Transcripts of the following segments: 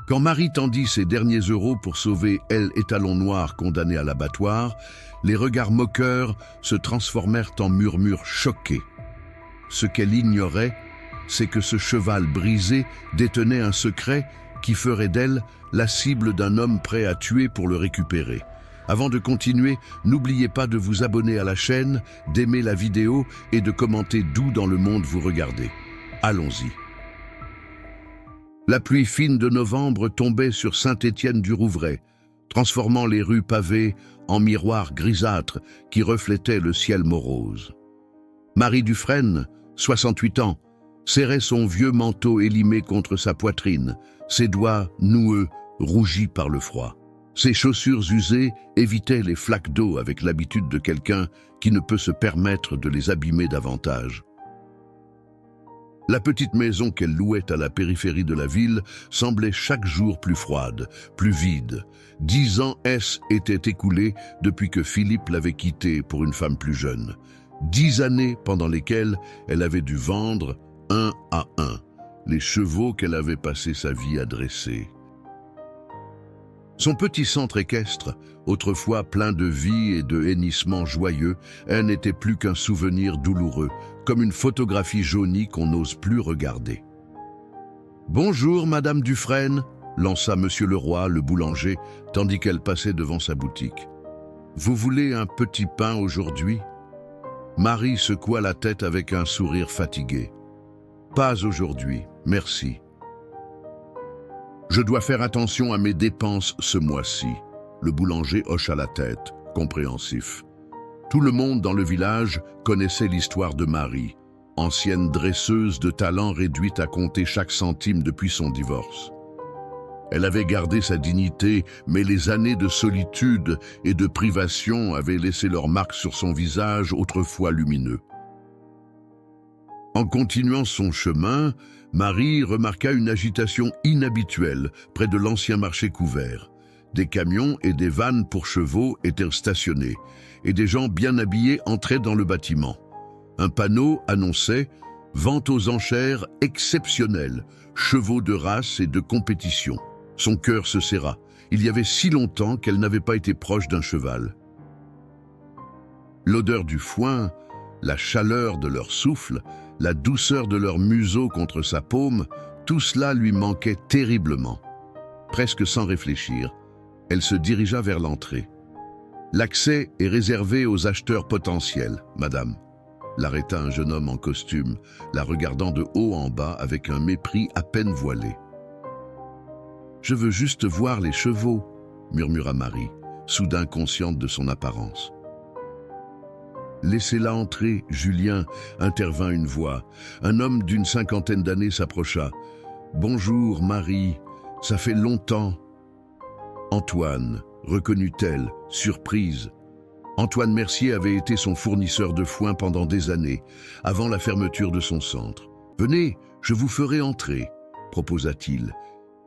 Quand Marie tendit ses derniers euros pour sauver elle et Talon Noir condamné à l'abattoir, les regards moqueurs se transformèrent en murmures choqués. Ce qu'elle ignorait, c'est que ce cheval brisé détenait un secret qui ferait d'elle la cible d'un homme prêt à tuer pour le récupérer. Avant de continuer, n'oubliez pas de vous abonner à la chaîne, d'aimer la vidéo et de commenter d'où dans le monde vous regardez. Allons-y. La pluie fine de novembre tombait sur Saint-Étienne-du-Rouvray, transformant les rues pavées en miroirs grisâtres qui reflétaient le ciel morose. Marie Dufresne, 68 ans, serrait son vieux manteau élimé contre sa poitrine, ses doigts noueux, rougis par le froid. Ses chaussures usées évitaient les flaques d'eau avec l'habitude de quelqu'un qui ne peut se permettre de les abîmer davantage. La petite maison qu'elle louait à la périphérie de la ville semblait chaque jour plus froide, plus vide. 10 ans étaient écoulés depuis que Philippe l'avait quittée pour une femme plus jeune. 10 années pendant lesquelles elle avait dû vendre un à un les chevaux qu'elle avait passé sa vie à dresser. Son petit centre équestre, autrefois plein de vie et de hennissements joyeux, n'était plus qu'un souvenir douloureux, comme une photographie jaunie qu'on n'ose plus regarder. « Bonjour, Madame Dufresne », lança Monsieur Leroy, le boulanger, tandis qu'elle passait devant sa boutique. « Vous voulez un petit pain aujourd'hui ?» Marie secoua la tête avec un sourire fatigué. « Pas aujourd'hui, merci. » « Je dois faire attention à mes dépenses ce mois-ci. » Le boulanger hocha la tête, compréhensif. Tout le monde dans le village connaissait l'histoire de Marie, ancienne dresseuse de talent réduite à compter chaque centime depuis son divorce. Elle avait gardé sa dignité, mais les années de solitude et de privation avaient laissé leur marque sur son visage autrefois lumineux. En continuant son chemin, Marie remarqua une agitation inhabituelle près de l'ancien marché couvert. Des camions et des vannes pour chevaux étaient stationnés, et des gens bien habillés entraient dans le bâtiment. Un panneau annonçait « Vente aux enchères exceptionnelle, chevaux de race et de compétition ». Son cœur se serra. Il y avait si longtemps qu'elle n'avait pas été proche d'un cheval. L'odeur du foin, la chaleur de leur souffle, la douceur de leur museau contre sa paume, tout cela lui manquait terriblement. Presque sans réfléchir, elle se dirigea vers l'entrée. « L'accès est réservé aux acheteurs potentiels, madame », l'arrêta un jeune homme en costume, la regardant de haut en bas avec un mépris à peine voilé. « Je veux juste voir les chevaux », murmura Marie, soudain consciente de son apparence. « Laissez-la entrer, Julien, » intervint une voix. Un homme d'une 50aine d'années s'approcha. « Bonjour, Marie, ça fait longtemps. » Antoine, reconnut-elle, surprise. Antoine Mercier avait été son fournisseur de foin pendant des années, avant la fermeture de son centre. « Venez, je vous ferai entrer », proposa-t-il,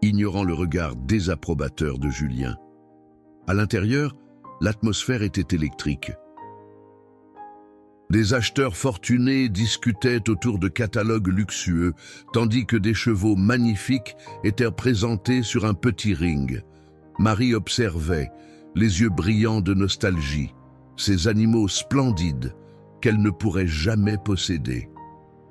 ignorant le regard désapprobateur de Julien. À l'intérieur, l'atmosphère était électrique. Des acheteurs fortunés discutaient autour de catalogues luxueux, tandis que des chevaux magnifiques étaient présentés sur un petit ring. Marie observait, les yeux brillants de nostalgie, ces animaux splendides qu'elle ne pourrait jamais posséder.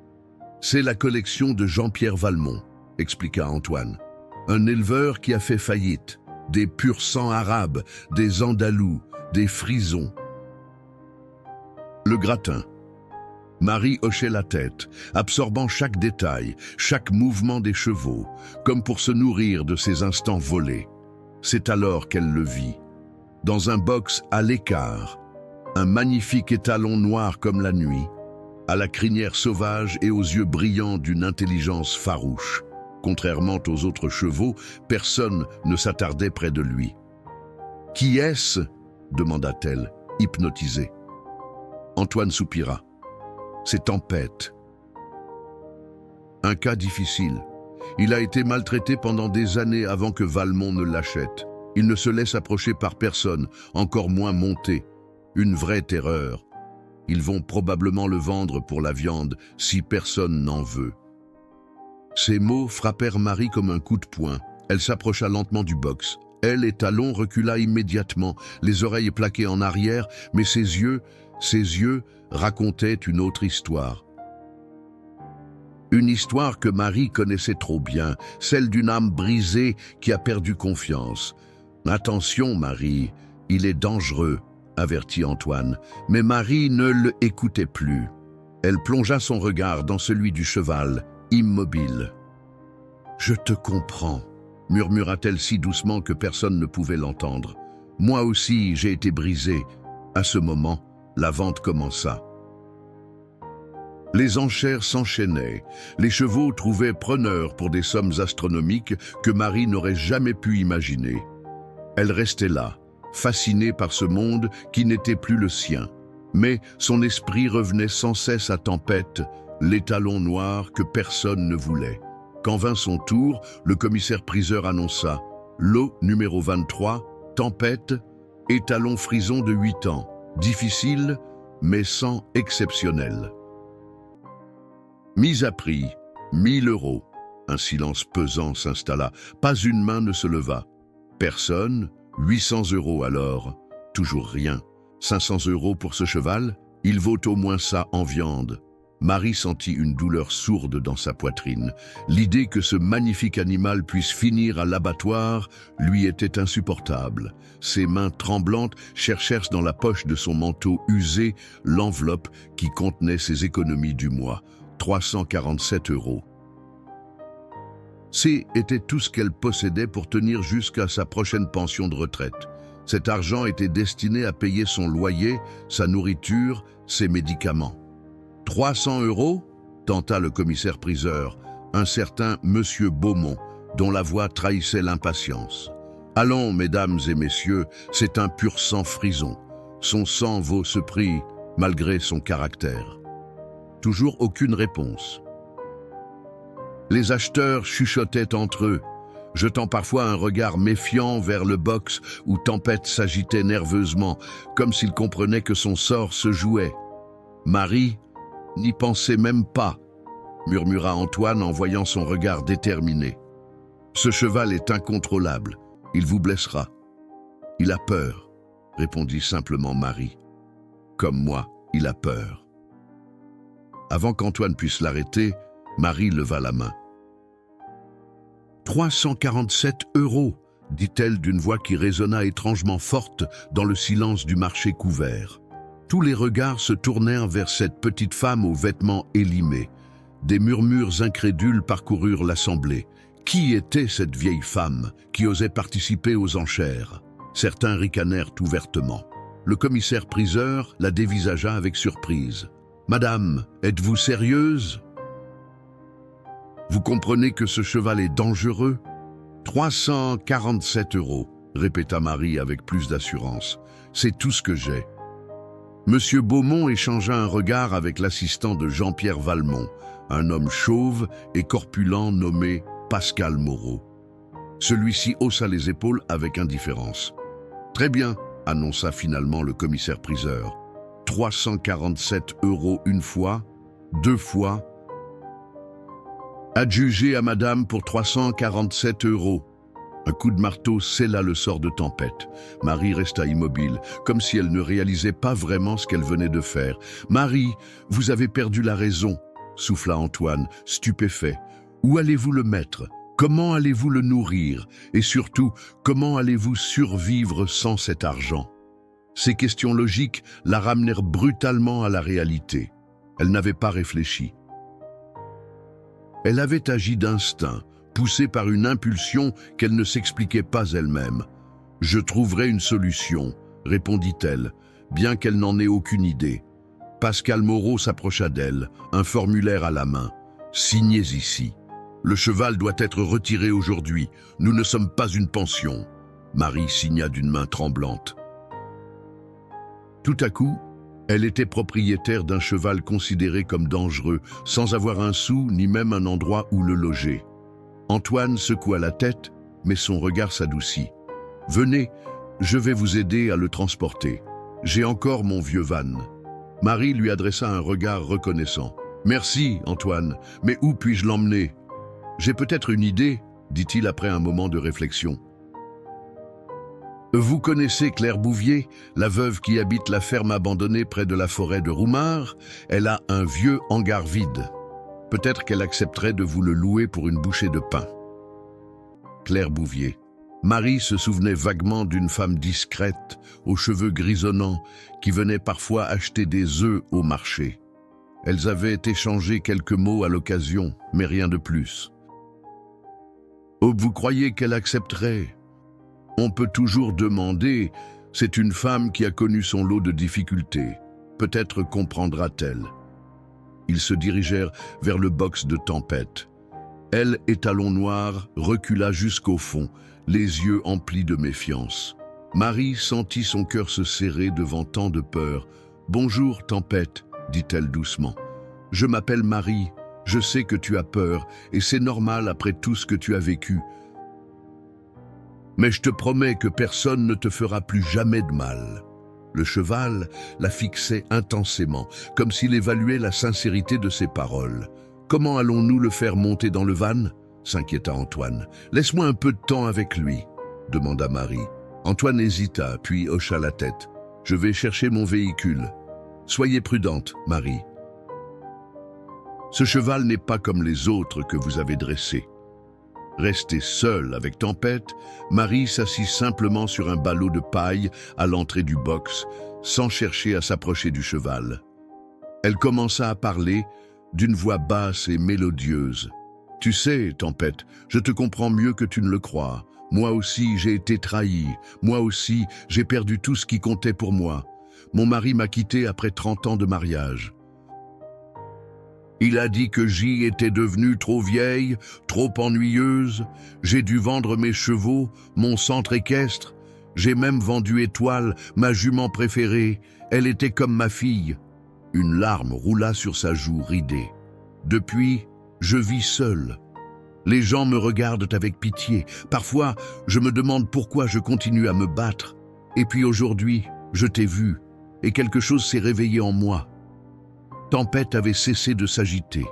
« C'est la collection de Jean-Pierre Valmont », expliqua Antoine. « Un éleveur qui a fait faillite, des pur-sang arabes, des andalous, des frisons. » Le gratin. Marie hochait la tête, absorbant chaque détail, chaque mouvement des chevaux, comme pour se nourrir de ces instants volés. C'est alors qu'elle le vit. Dans un box à l'écart, un magnifique étalon noir comme la nuit, à la crinière sauvage et aux yeux brillants d'une intelligence farouche. Contrairement aux autres chevaux, personne ne s'attardait près de lui. « Qui est-ce » demanda-t-elle, hypnotisée. Antoine soupira. « C'est Tempête. » Un cas difficile. Il a été maltraité pendant des années avant que Valmont ne l'achète. Il ne se laisse approcher par personne, encore moins monter. Une vraie terreur. Ils vont probablement le vendre pour la viande si personne n'en veut. Ces mots frappèrent Marie comme un coup de poing. Elle s'approcha lentement du box. Elle et Talon recula immédiatement, les oreilles plaquées en arrière, mais ses yeux racontaient une autre histoire. Une histoire que Marie connaissait trop bien, celle d'une âme brisée qui a perdu confiance. « Attention, Marie, il est dangereux », avertit Antoine, mais Marie ne l'écoutait plus. Elle plongea son regard dans celui du cheval, immobile. « Je te comprends », murmura-t-elle si doucement que personne ne pouvait l'entendre. « Moi aussi, j'ai été brisée. » À ce moment, la vente commença. Les enchères s'enchaînaient. Les chevaux trouvaient preneurs pour des sommes astronomiques que Marie n'aurait jamais pu imaginer. Elle restait là, fascinée par ce monde qui n'était plus le sien. Mais son esprit revenait sans cesse à Tempête, l'étalon noir que personne ne voulait. Quand vint son tour, le commissaire-priseur annonça « Lot numéro 23, Tempête, étalon frison de 8 ans, difficile, mais sans exceptionnel. » Mise à prix, 1000 €. Un silence pesant s'installa. Pas une main ne se leva. Personne, 800 € alors. Toujours rien. 500 € pour ce cheval, il vaut au moins ça en viande. Marie sentit une douleur sourde dans sa poitrine. L'idée que ce magnifique animal puisse finir à l'abattoir lui était insupportable. Ses mains tremblantes cherchèrent dans la poche de son manteau usé l'enveloppe qui contenait ses économies du mois. 347 €. C'était tout ce qu'elle possédait pour tenir jusqu'à sa prochaine pension de retraite. Cet argent était destiné à payer son loyer, sa nourriture, ses médicaments. 300 € tenta le commissaire-priseur, un certain Monsieur Beaumont, dont la voix trahissait l'impatience. « Allons, mesdames et messieurs, c'est un pur sang frison. Son sang vaut ce prix, malgré son caractère. » Toujours aucune réponse. Les acheteurs chuchotaient entre eux, jetant parfois un regard méfiant vers le box où Tempête s'agitait nerveusement, comme s'il comprenait que son sort se jouait. Marie n'y pensait même pas, murmura Antoine en voyant son regard déterminé. Ce cheval est incontrôlable, il vous blessera. Il a peur, répondit simplement Marie. Comme moi, il a peur. Avant qu'Antoine puisse l'arrêter, Marie leva la main. 347 €, dit-elle d'une voix qui résonna étrangement forte dans le silence du marché couvert. Tous les regards se tournèrent vers cette petite femme aux vêtements élimés. Des murmures incrédules parcoururent l'assemblée. Qui était cette vieille femme qui osait participer aux enchères? Certains ricanèrent ouvertement. Le commissaire-priseur la dévisagea avec surprise. « Madame, êtes-vous sérieuse ? Vous comprenez que ce cheval est dangereux ? 347 €, répéta Marie avec plus d'assurance. C'est tout ce que j'ai. Monsieur Beaumont échangea un regard avec l'assistant de Jean-Pierre Valmont, un homme chauve et corpulent nommé Pascal Moreau. Celui-ci haussa les épaules avec indifférence. « Très bien, » annonça finalement le commissaire-priseur. 347 € une fois, 2 fois. Adjugé à madame pour 347 €. Un coup de marteau scella le sort de Tempête. Marie resta immobile, comme si elle ne réalisait pas vraiment ce qu'elle venait de faire. « Marie, vous avez perdu la raison », souffla Antoine, stupéfait. « Où allez-vous le mettre ? Comment allez-vous le nourrir ? Et surtout, comment allez-vous survivre sans cet argent ?» Ces questions logiques la ramenèrent brutalement à la réalité. Elle n'avait pas réfléchi. Elle avait agi d'instinct, poussée par une impulsion qu'elle ne s'expliquait pas elle-même. « Je trouverai une solution », répondit-elle, bien qu'elle n'en ait aucune idée. Pascal Moreau s'approcha d'elle, un formulaire à la main. « Signez ici. Le cheval doit être retiré aujourd'hui. Nous ne sommes pas une pension. » Marie signa d'une main tremblante. Tout à coup, elle était propriétaire d'un cheval considéré comme dangereux, sans avoir un sou ni même un endroit où le loger. Antoine secoua la tête, mais son regard s'adoucit. « Venez, je vais vous aider à le transporter. J'ai encore mon vieux van. » Marie lui adressa un regard reconnaissant. « Merci, Antoine, mais où puis-je l'emmener ? J'ai peut-être une idée. » dit-il après un moment de réflexion. Vous connaissez Claire Bouvier, la veuve qui habite la ferme abandonnée près de la forêt de Roumard? Elle a un vieux hangar vide. Peut-être qu'elle accepterait de vous le louer pour une bouchée de pain. Claire Bouvier. Marie se souvenait vaguement d'une femme discrète, aux cheveux grisonnants, qui venait parfois acheter des œufs au marché. Elles avaient échangé quelques mots à l'occasion, mais rien de plus. Oh, vous croyez qu'elle accepterait? On peut toujours demander, c'est une femme qui a connu son lot de difficultés. Peut-être comprendra-t-elle. Ils se dirigèrent vers le box de Tempête. Elle, étalon noir, recula jusqu'au fond, les yeux emplis de méfiance. Marie sentit son cœur se serrer devant tant de peur. « Bonjour, Tempête », dit-elle doucement. « Je m'appelle Marie, je sais que tu as peur, et c'est normal après tout ce que tu as vécu. Mais je te promets que personne ne te fera plus jamais de mal. » Le cheval la fixait intensément, comme s'il évaluait la sincérité de ses paroles. « Comment allons-nous le faire monter dans le van ?» s'inquiéta Antoine. « Laisse-moi un peu de temps avec lui, » demanda Marie. Antoine hésita, puis hocha la tête. « Je vais chercher mon véhicule. Soyez prudente, Marie. Ce cheval n'est pas comme les autres que vous avez dressés. » Restée seule avec Tempête, Marie s'assit simplement sur un ballot de paille à l'entrée du box, sans chercher à s'approcher du cheval. Elle commença à parler d'une voix basse et mélodieuse. « Tu sais, Tempête, je te comprends mieux que tu ne le crois. Moi aussi, j'ai été trahie. Moi aussi, j'ai perdu tout ce qui comptait pour moi. Mon mari m'a quittée après 30 ans de mariage. Il a dit que j'y étais devenue trop vieille, trop ennuyeuse. J'ai dû vendre mes chevaux, mon centre équestre. J'ai même vendu Étoile, ma jument préférée. Elle était comme ma fille. » Une larme roula sur sa joue ridée. « Depuis, je vis seule. Les gens me regardent avec pitié. Parfois, je me demande pourquoi je continue à me battre. Et puis aujourd'hui, je t'ai vu, et quelque chose s'est réveillé en moi. » Tempête avait cessé de s'agiter.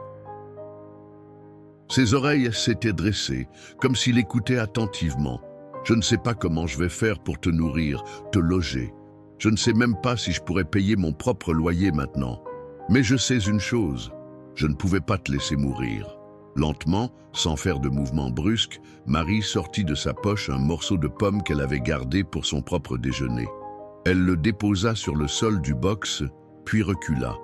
Ses oreilles s'étaient dressées, comme s'il écoutait attentivement. « Je ne sais pas comment je vais faire pour te nourrir, te loger. Je ne sais même pas si je pourrais payer mon propre loyer maintenant. Mais je sais une chose, je ne pouvais pas te laisser mourir. » Lentement, sans faire de mouvement brusque, Marie sortit de sa poche un morceau de pomme qu'elle avait gardé pour son propre déjeuner. Elle le déposa sur le sol du box, puis recula.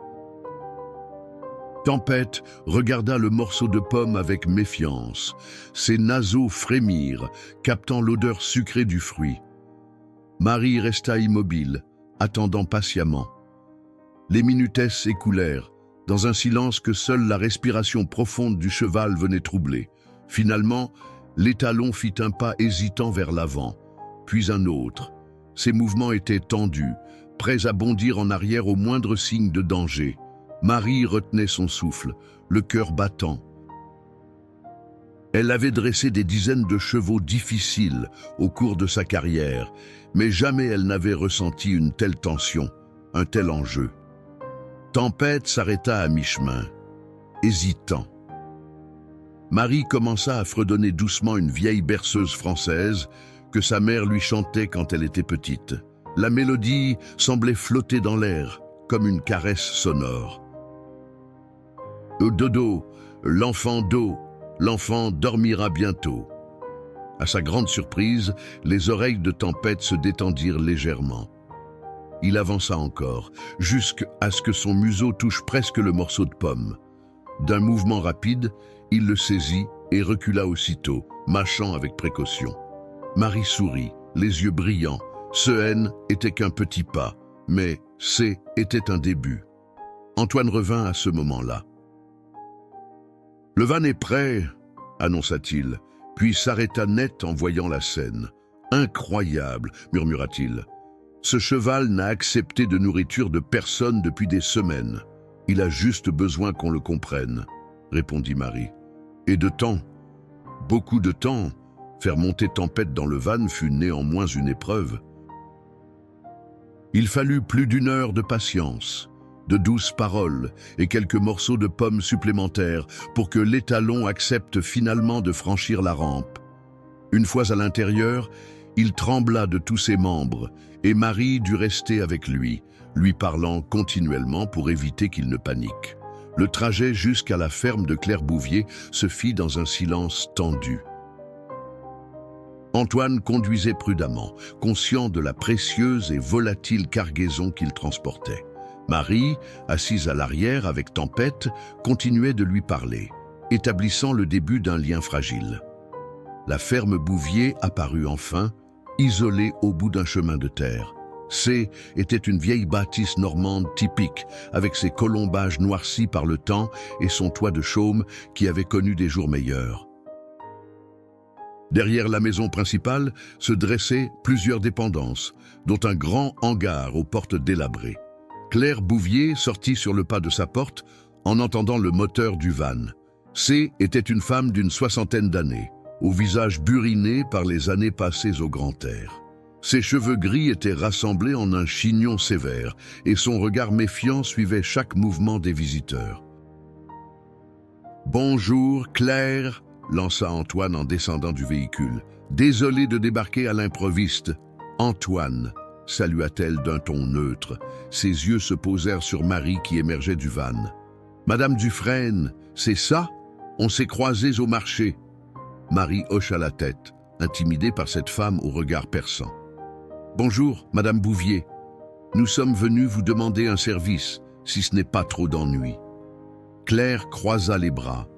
Tempête regarda le morceau de pomme avec méfiance. Ses naseaux frémirent, captant l'odeur sucrée du fruit. Marie resta immobile, attendant patiemment. Les minutes s'écoulèrent, dans un silence que seule la respiration profonde du cheval venait troubler. Finalement, l'étalon fit un pas hésitant vers l'avant, puis un autre. Ses mouvements étaient tendus, prêts à bondir en arrière au moindre signe de danger. Marie retenait son souffle, le cœur battant. Elle avait dressé des dizaines de chevaux difficiles au cours de sa carrière, mais jamais elle n'avait ressenti une telle tension, un tel enjeu. Tempête s'arrêta à mi-chemin, hésitant. Marie commença à fredonner doucement une vieille berceuse française que sa mère lui chantait quand elle était petite. La mélodie semblait flotter dans l'air, comme une caresse sonore. Dodo, l'enfant dormira bientôt. À sa grande surprise, les oreilles de Tempête se détendirent légèrement. Il avança encore, jusqu'à ce que son museau touche presque le morceau de pomme. D'un mouvement rapide, il le saisit et recula aussitôt, mâchant avec précaution. Marie sourit, les yeux brillants. Ce N était qu'un petit pas, mais C était un début. Antoine revint à ce moment-là. « Le van est prêt », annonça-t-il, puis s'arrêta net en voyant la scène. « Incroyable », murmura-t-il. « Ce cheval n'a accepté de nourriture de personne depuis des semaines. Il a juste besoin qu'on le comprenne, » répondit Marie. « Et de temps, beaucoup de temps. Faire monter Tempête dans le van fut néanmoins une épreuve. » Il fallut plus d'1 heure de patience, de douces paroles et quelques morceaux de pommes supplémentaires pour que l'étalon accepte finalement de franchir la rampe. Une fois à l'intérieur, il trembla de tous ses membres, et Marie dut rester avec lui, lui parlant continuellement pour éviter qu'il ne panique. Le trajet jusqu'à la ferme de Claire Bouvier se fit dans un silence tendu. Antoine conduisait prudemment, conscient de la précieuse et volatile cargaison qu'il transportait. Marie, assise à l'arrière avec Tempête, continuait de lui parler, établissant le début d'un lien fragile. La ferme Bouvier apparut enfin, isolée au bout d'un chemin de terre. C était une vieille bâtisse normande typique, avec ses colombages noircis par le temps et son toit de chaume qui avait connu des jours meilleurs. Derrière la maison principale se dressaient plusieurs dépendances, dont un grand hangar aux portes délabrées. Claire Bouvier sortit sur le pas de sa porte en entendant le moteur du van. C était une femme d'une 60aine d'années, au visage buriné par les années passées au grand air. Ses cheveux gris étaient rassemblés en un chignon sévère et son regard méfiant suivait chaque mouvement des visiteurs. « Bonjour, Claire !» lança Antoine en descendant du véhicule. « Désolé de débarquer à l'improviste. »« Antoine !» salua-t-elle d'un ton neutre. Ses yeux se posèrent sur Marie qui émergeait du van. « Madame Dufresne, c'est ça? On s'est croisés au marché. » Marie hocha la tête, intimidée par cette femme au regard perçant. « Bonjour, Madame Bouvier. Nous sommes venus vous demander un service, si ce n'est pas trop d'ennui. » Claire croisa les bras.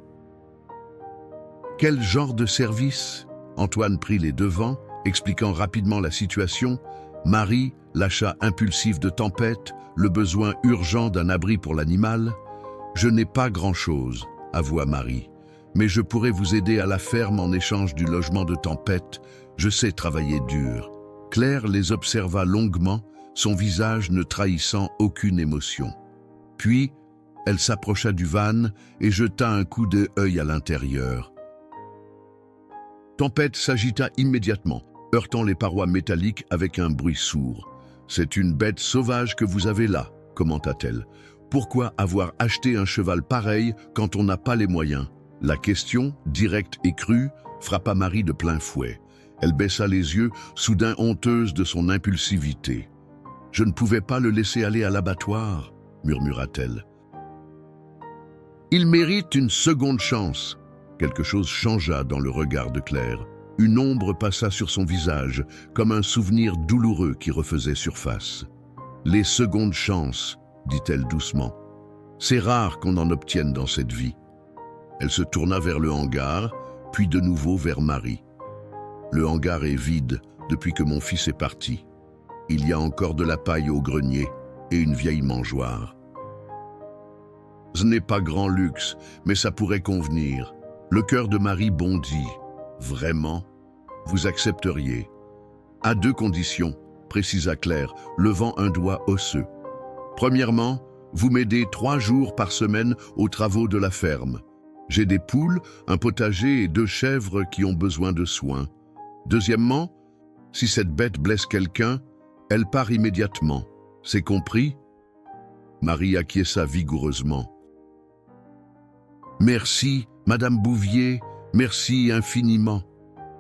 « Quel genre de service ?» Antoine prit les devants, expliquant rapidement la situation. Marie, l'achat impulsif de Tempête, le besoin urgent d'un abri pour l'animal. « Je n'ai pas grand-chose, » avoua Marie. « Mais je pourrais vous aider à la ferme en échange du logement de Tempête. Je sais travailler dur. » Claire les observa longuement, son visage ne trahissant aucune émotion. Puis, elle s'approcha du van et jeta un coup d'œil à l'intérieur. Tempête s'agita immédiatement, heurtant les parois métalliques avec un bruit sourd. « C'est une bête sauvage que vous avez là, » commenta-t-elle. « Pourquoi avoir acheté un cheval pareil quand on n'a pas les moyens ?» La question, directe et crue, frappa Marie de plein fouet. Elle baissa les yeux, soudain honteuse de son impulsivité. « Je ne pouvais pas le laisser aller à l'abattoir, » murmura-t-elle. « Il mérite une seconde chance. » Quelque chose changea dans le regard de Claire. Une ombre passa sur son visage, comme un souvenir douloureux qui refaisait surface. « Les secondes chances, » dit-elle doucement. « C'est rare qu'on en obtienne dans cette vie. » Elle se tourna vers le hangar, puis de nouveau vers Marie. « Le hangar est vide depuis que mon fils est parti. Il y a encore de la paille au grenier et une vieille mangeoire. Ce n'est pas grand luxe, mais ça pourrait convenir. » Le cœur de Marie bondit. « Vraiment? Vous accepteriez ?»« À deux conditions, » précisa Claire, levant un doigt osseux. « Premièrement, vous m'aidez 3 jours par semaine aux travaux de la ferme. J'ai des poules, un potager et 2 chèvres qui ont besoin de soins. Deuxièmement, si cette bête blesse quelqu'un, elle part immédiatement. C'est compris ?» Marie acquiesça vigoureusement. « Merci, Madame Bouvier, merci infiniment.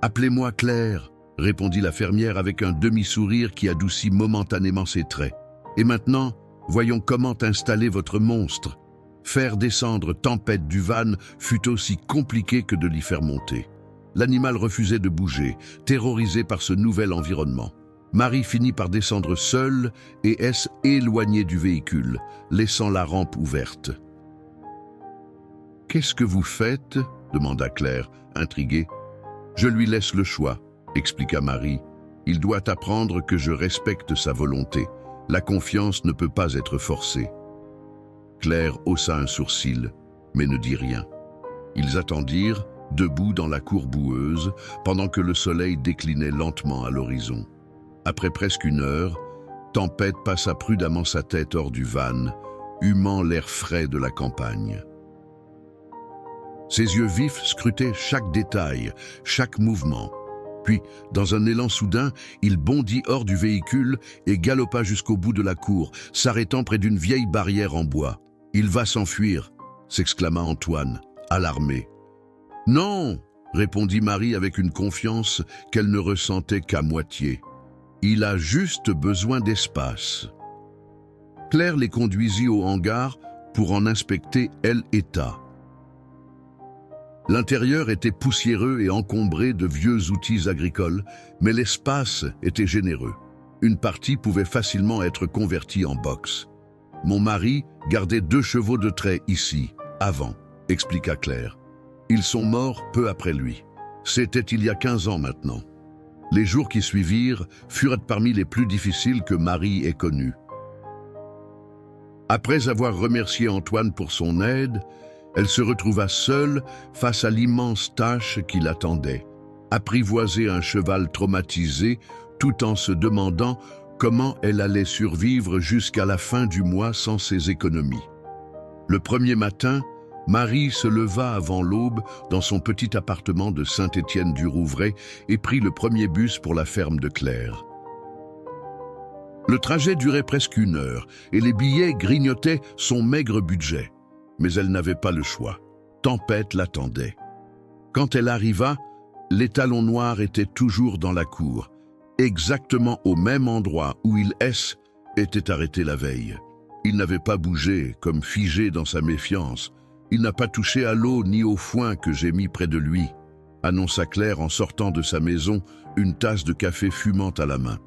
Appelez-moi Claire, » répondit la fermière avec un demi-sourire qui adoucit momentanément ses traits. « Et maintenant, voyons comment installer votre monstre. » Faire descendre Tempête du van fut aussi compliqué que de l'y faire monter. L'animal refusait de bouger, terrorisé par ce nouvel environnement. Marie finit par descendre seule et éloignée du véhicule, laissant la rampe ouverte. « Qu'est-ce que vous faites ?» demanda Claire, intriguée. « Je lui laisse le choix, » expliqua Marie. « Il doit apprendre que je respecte sa volonté. La confiance ne peut pas être forcée. » Claire haussa un sourcil, mais ne dit rien. Ils attendirent, debout dans la cour boueuse, pendant que le soleil déclinait lentement à l'horizon. Après presque 1 heure, Tempête passa prudemment sa tête hors du van, humant l'air frais de la campagne. Ses yeux vifs scrutaient chaque détail, chaque mouvement. Puis, dans un élan soudain, il bondit hors du véhicule et galopa jusqu'au bout de la cour, s'arrêtant près d'une vieille barrière en bois. « Il va s'enfuir !» s'exclama Antoine, alarmé. « Non !» répondit Marie avec une confiance qu'elle ne ressentait qu'à moitié. Il a juste besoin d'espace. Claire les conduisit au hangar pour en inspecter l'état. L'intérieur était poussiéreux et encombré de vieux outils agricoles, mais l'espace était généreux. Une partie pouvait facilement être convertie en box. Mon mari gardait 2 chevaux de trait ici, avant, expliqua Claire. Ils sont morts peu après lui. C'était il y a 15 ans maintenant. Les jours qui suivirent furent parmi les plus difficiles que Marie ait connus. Après avoir remercié Antoine pour son aide, elle se retrouva seule face à l'immense tâche qui l'attendait. Apprivoiser un cheval traumatisé tout en se demandant comment elle allait survivre jusqu'à la fin du mois sans ses économies. Le premier matin, Marie se leva avant l'aube dans son petit appartement de Saint-Étienne-du-Rouvray et prit le premier bus pour la ferme de Claire. Le trajet durait presque 1 heure et les billets grignotaient son maigre budget. Mais elle n'avait pas le choix. Tempête l'attendait. Quand elle arriva, l'étalon noir était toujours dans la cour, exactement au même endroit où il était arrêté la veille. Il n'avait pas bougé, comme figé dans sa méfiance. Il n'a pas touché à l'eau ni au foin que j'ai mis près de lui, annonça Claire en sortant de sa maison, une tasse de café fumant à la main.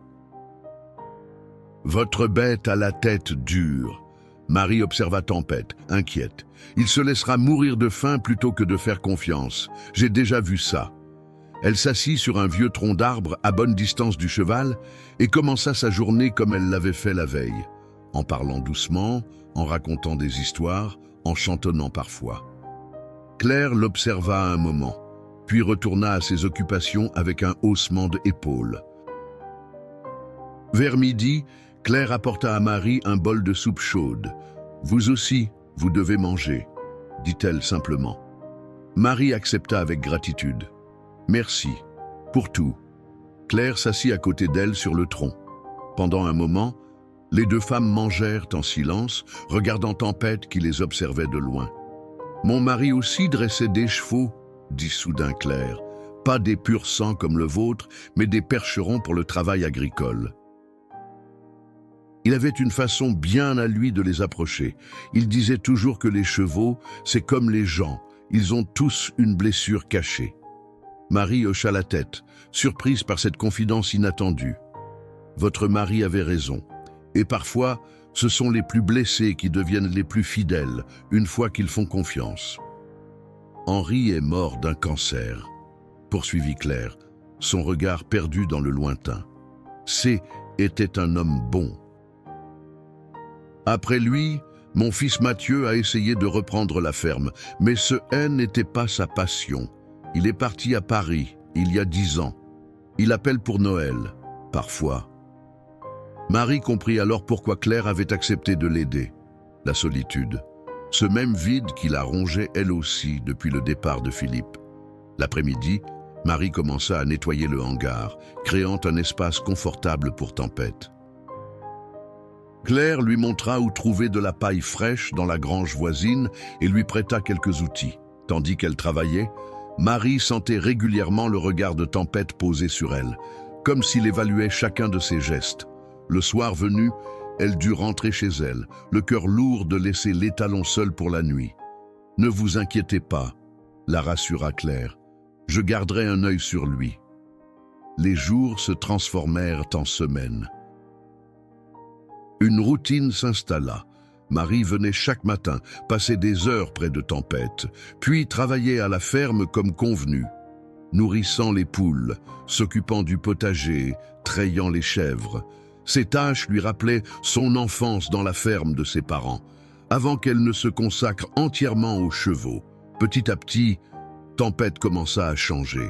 Votre bête a la tête dure. Marie observa Tempête, inquiète. Il se laissera mourir de faim plutôt que de faire confiance. J'ai déjà vu ça. Elle s'assit sur un vieux tronc d'arbre à bonne distance du cheval et commença sa journée comme elle l'avait fait la veille, en parlant doucement, en racontant des histoires, en chantonnant parfois. Claire l'observa un moment, puis retourna à ses occupations avec un haussement d'épaules. Vers midi, Claire apporta à Marie un bol de soupe chaude. « Vous aussi, vous devez manger », dit-elle simplement. Marie accepta avec gratitude. « Merci, pour tout. » Claire s'assit à côté d'elle sur le tronc. Pendant un moment, les 2 femmes mangèrent en silence, regardant Tempête qui les observait de loin. « Mon mari aussi dressait des chevaux, » dit soudain Claire. « Pas des purs sangs comme le vôtre, mais des percherons pour le travail agricole. » Il avait une façon bien à lui de les approcher. Il disait toujours que les chevaux, c'est comme les gens, ils ont tous une blessure cachée. Marie hocha la tête, surprise par cette confidence inattendue. Votre mari avait raison. Et parfois, ce sont les plus blessés qui deviennent les plus fidèles, une fois qu'ils font confiance. Henri est mort d'un cancer, poursuivit Claire, son regard perdu dans le lointain. C était un homme bon. Après lui, mon fils Mathieu a essayé de reprendre la ferme, mais ce n'était pas sa passion. Il est parti à Paris, il y a 10 ans. Il appelle pour Noël, parfois. Marie comprit alors pourquoi Claire avait accepté de l'aider. La solitude. Ce même vide qui la rongeait elle aussi depuis le départ de Philippe. L'après-midi, Marie commença à nettoyer le hangar, créant un espace confortable pour Tempête. Claire lui montra où trouver de la paille fraîche dans la grange voisine et lui prêta quelques outils. Tandis qu'elle travaillait, Marie sentait régulièrement le regard de Tempête posé sur elle, comme s'il évaluait chacun de ses gestes. Le soir venu, elle dut rentrer chez elle, le cœur lourd de laisser l'étalon seul pour la nuit. « Ne vous inquiétez pas », la rassura Claire. « Je garderai un œil sur lui. » Les jours se transformèrent en semaines. Une routine s'installa. Marie venait chaque matin, passer des heures près de Tempête, puis travaillait à la ferme comme convenu, nourrissant les poules, s'occupant du potager, trayant les chèvres. Ces tâches lui rappelaient son enfance dans la ferme de ses parents, avant qu'elle ne se consacre entièrement aux chevaux. Petit à petit, Tempête commença à changer.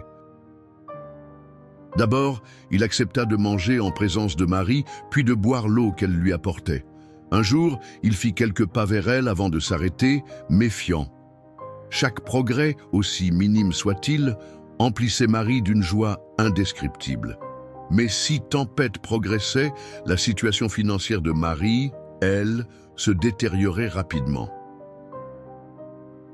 D'abord, il accepta de manger en présence de Marie, puis de boire l'eau qu'elle lui apportait. Un jour, il fit quelques pas vers elle avant de s'arrêter, méfiant. Chaque progrès, aussi minime soit-il, emplissait Marie d'une joie indescriptible. Mais si Tempête progressait, la situation financière de Marie, elle, se détériorait rapidement.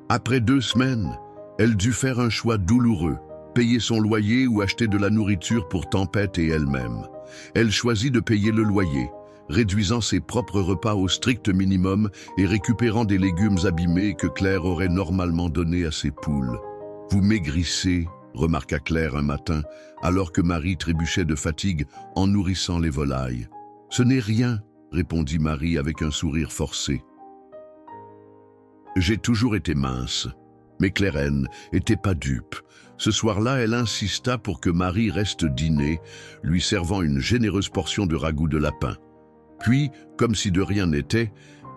Après 2 semaines, elle dut faire un choix douloureux, payer son loyer ou acheter de la nourriture pour Tempête et elle-même. Elle choisit de payer le loyer, réduisant ses propres repas au strict minimum et récupérant des légumes abîmés que Claire aurait normalement donnés à ses poules. « Vous maigrissez », remarqua Claire un matin, alors que Marie trébuchait de fatigue en nourrissant les volailles. « Ce n'est rien », répondit Marie avec un sourire forcé. « J'ai toujours été mince. » Mais Clairène n'était pas dupe. Ce soir-là, elle insista pour que Marie reste dîner, lui servant une généreuse portion de ragoût de lapin. Puis, comme si de rien n'était,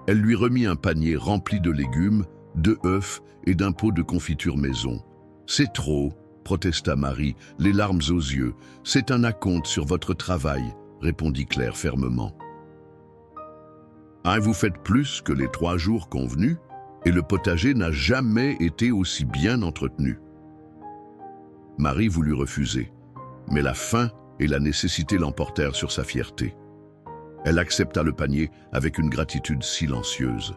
elle lui remit un panier rempli de légumes, de œufs et d'un pot de confiture maison. « C'est trop », protesta Marie, les larmes aux yeux. « C'est un acompte sur votre travail », répondit Claire fermement. « Ah, vous faites plus que les 3 jours convenus, et le potager n'a jamais été aussi bien entretenu. » Marie voulut refuser, mais la faim et la nécessité l'emportèrent sur sa fierté. Elle accepta le panier avec une gratitude silencieuse.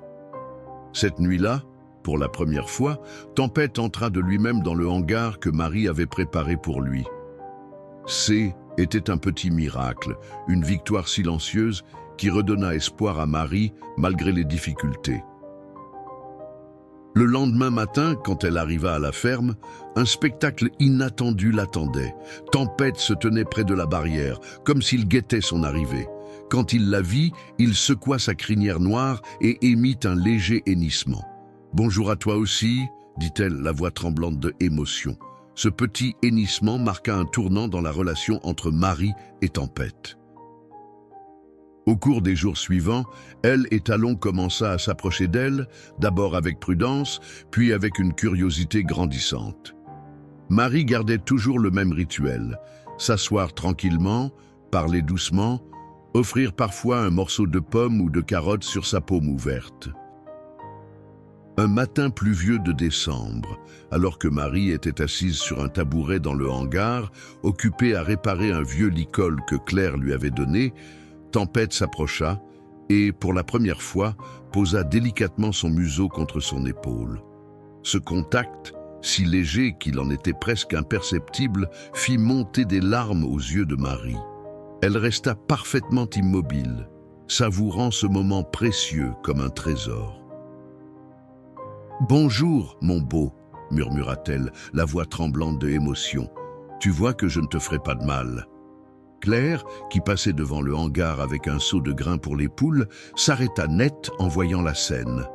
Cette nuit-là, pour la première fois, Tempête entra de lui-même dans le hangar que Marie avait préparé pour lui. C était un petit miracle, une victoire silencieuse qui redonna espoir à Marie malgré les difficultés. Le lendemain matin, quand elle arriva à la ferme, un spectacle inattendu l'attendait. Tempête se tenait près de la barrière, comme s'il guettait son arrivée. Quand il la vit, il secoua sa crinière noire et émit un léger hennissement. « Bonjour à toi aussi », dit-elle, la voix tremblante de émotion. Ce petit hennissement marqua un tournant dans la relation entre Marie et Tempête. Au cours des jours suivants, elle et Talon commença à s'approcher d'elle, d'abord avec prudence, puis avec une curiosité grandissante. Marie gardait toujours le même rituel, s'asseoir tranquillement, parler doucement, offrir parfois un morceau de pomme ou de carotte sur sa paume ouverte. Un matin pluvieux de décembre, alors que Marie était assise sur un tabouret dans le hangar, occupée à réparer un vieux licol que Claire lui avait donné, Tempête s'approcha et, pour la première fois, posa délicatement son museau contre son épaule. Ce contact, si léger qu'il en était presque imperceptible, fit monter des larmes aux yeux de Marie. Elle resta parfaitement immobile, savourant ce moment précieux comme un trésor. « Bonjour, mon beau », murmura-t-elle, la voix tremblante de émotion. « Tu vois que je ne te ferai pas de mal. » Claire, qui passait devant le hangar avec un seau de grains pour les poules, s'arrêta net en voyant la scène.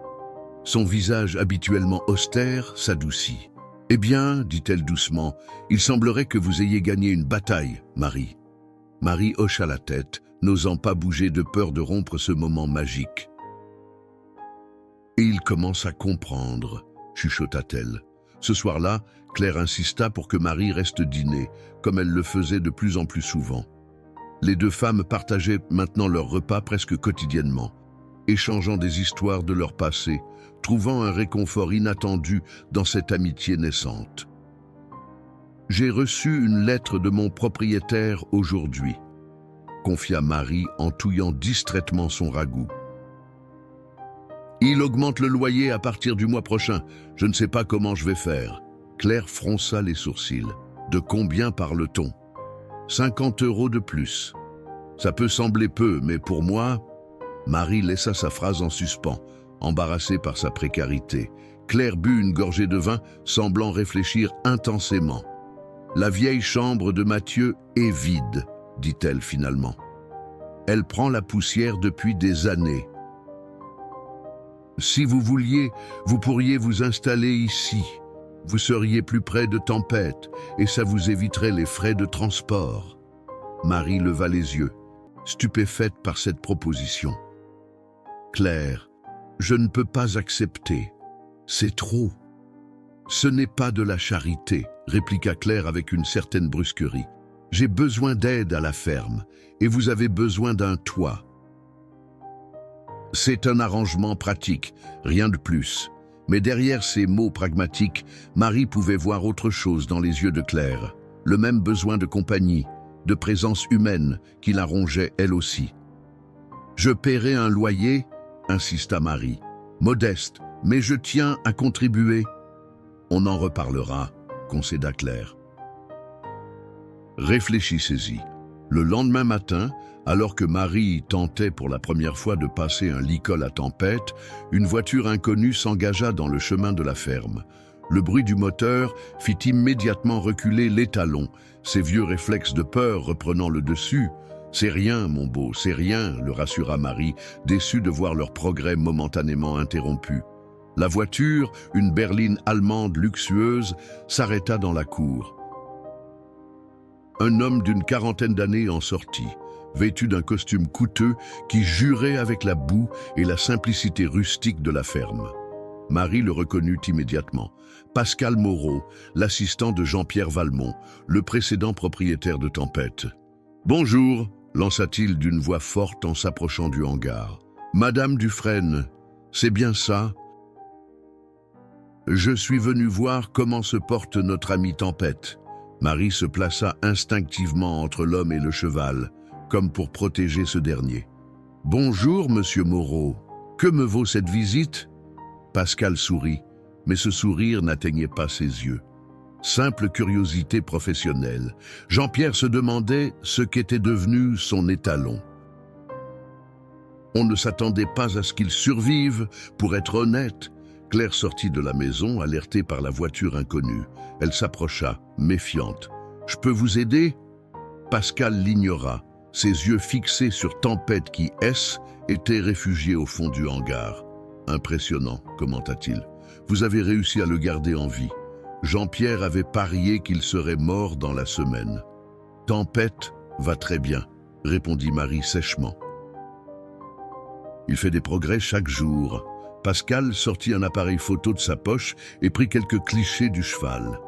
Son visage habituellement austère s'adoucit. « Eh bien, dit-elle doucement, il semblerait que vous ayez gagné une bataille, Marie. » Marie hocha la tête, n'osant pas bouger de peur de rompre ce moment magique. « Et il commence à comprendre, » chuchota-t-elle. Ce soir-là, Claire insista pour que Marie reste dîner, comme elle le faisait de plus en plus souvent. Les 2 femmes partageaient maintenant leur repas presque quotidiennement, échangeant des histoires de leur passé, trouvant un réconfort inattendu dans cette amitié naissante. « J'ai reçu une lettre de mon propriétaire aujourd'hui », confia Marie en touillant distraitement son ragoût. « Il augmente le loyer à partir du mois prochain. Je ne sais pas comment je vais faire. » Claire fronça les sourcils. « De combien parle-t-on ? 50 € de plus. Ça peut sembler peu, mais pour moi... » Marie laissa sa phrase en suspens, embarrassée par sa précarité. Claire but une gorgée de vin, semblant réfléchir intensément. « La vieille chambre de Mathieu est vide, » dit-elle finalement. « Elle prend la poussière depuis des années. Si vous vouliez, vous pourriez vous installer ici. Vous seriez plus près de Tempête et ça vous éviterait les frais de transport. » Marie leva les yeux, stupéfaite par cette proposition. « Claire, je ne peux pas accepter. C'est trop. »« Ce n'est pas de la charité, » répliqua Claire avec une certaine brusquerie. « J'ai besoin d'aide à la ferme et vous avez besoin d'un toit. » C'est un arrangement pratique, rien de plus. Mais derrière ces mots pragmatiques, Marie pouvait voir autre chose dans les yeux de Claire. Le même besoin de compagnie, de présence humaine qui la rongeait elle aussi. « Je paierai un loyer, » insista Marie. « Modeste, mais je tiens à contribuer. »« On en reparlera, » concéda Claire. Réfléchissez-y. Le lendemain matin, alors que Marie tentait pour la première fois de passer un licol à tempête, une voiture inconnue s'engagea dans le chemin de la ferme. Le bruit du moteur fit immédiatement reculer l'étalon, ses vieux réflexes de peur reprenant le dessus. « C'est rien, mon beau, c'est rien », le rassura Marie, déçue de voir leur progrès momentanément interrompu. La voiture, une berline allemande luxueuse, s'arrêta dans la cour. Un homme d'une quarantaine d'années en sortit, vêtu d'un costume coûteux qui jurait avec la boue et la simplicité rustique de la ferme. Marie le reconnut immédiatement. Pascal Moreau, l'assistant de Jean-Pierre Valmont, le précédent propriétaire de Tempête. « Bonjour », lança-t-il d'une voix forte en s'approchant du hangar. « Madame Dufresne, c'est bien ça ? Je suis venu voir comment se porte notre ami Tempête. » Marie se plaça instinctivement entre l'homme et le cheval, comme pour protéger ce dernier. « Bonjour, monsieur Moreau. Que me vaut cette visite ?» Pascal sourit, mais ce sourire n'atteignait pas ses yeux. Simple curiosité professionnelle, Jean-Pierre se demandait ce qu'était devenu son étalon. On ne s'attendait pas à ce qu'il survive, pour être honnête. Claire sortit de la maison, alertée par la voiture inconnue. Elle s'approcha, méfiante. « Je peux vous aider ?» Pascal l'ignora, ses yeux fixés sur Tempête qui, était réfugié au fond du hangar. « Impressionnant, commenta-t-il. Vous avez réussi à le garder en vie. Jean-Pierre avait parié qu'il serait mort dans la semaine. »« Tempête va très bien, » répondit Marie sèchement. « Il fait des progrès chaque jour. » Pascal sortit un appareil photo de sa poche et prit quelques clichés du cheval.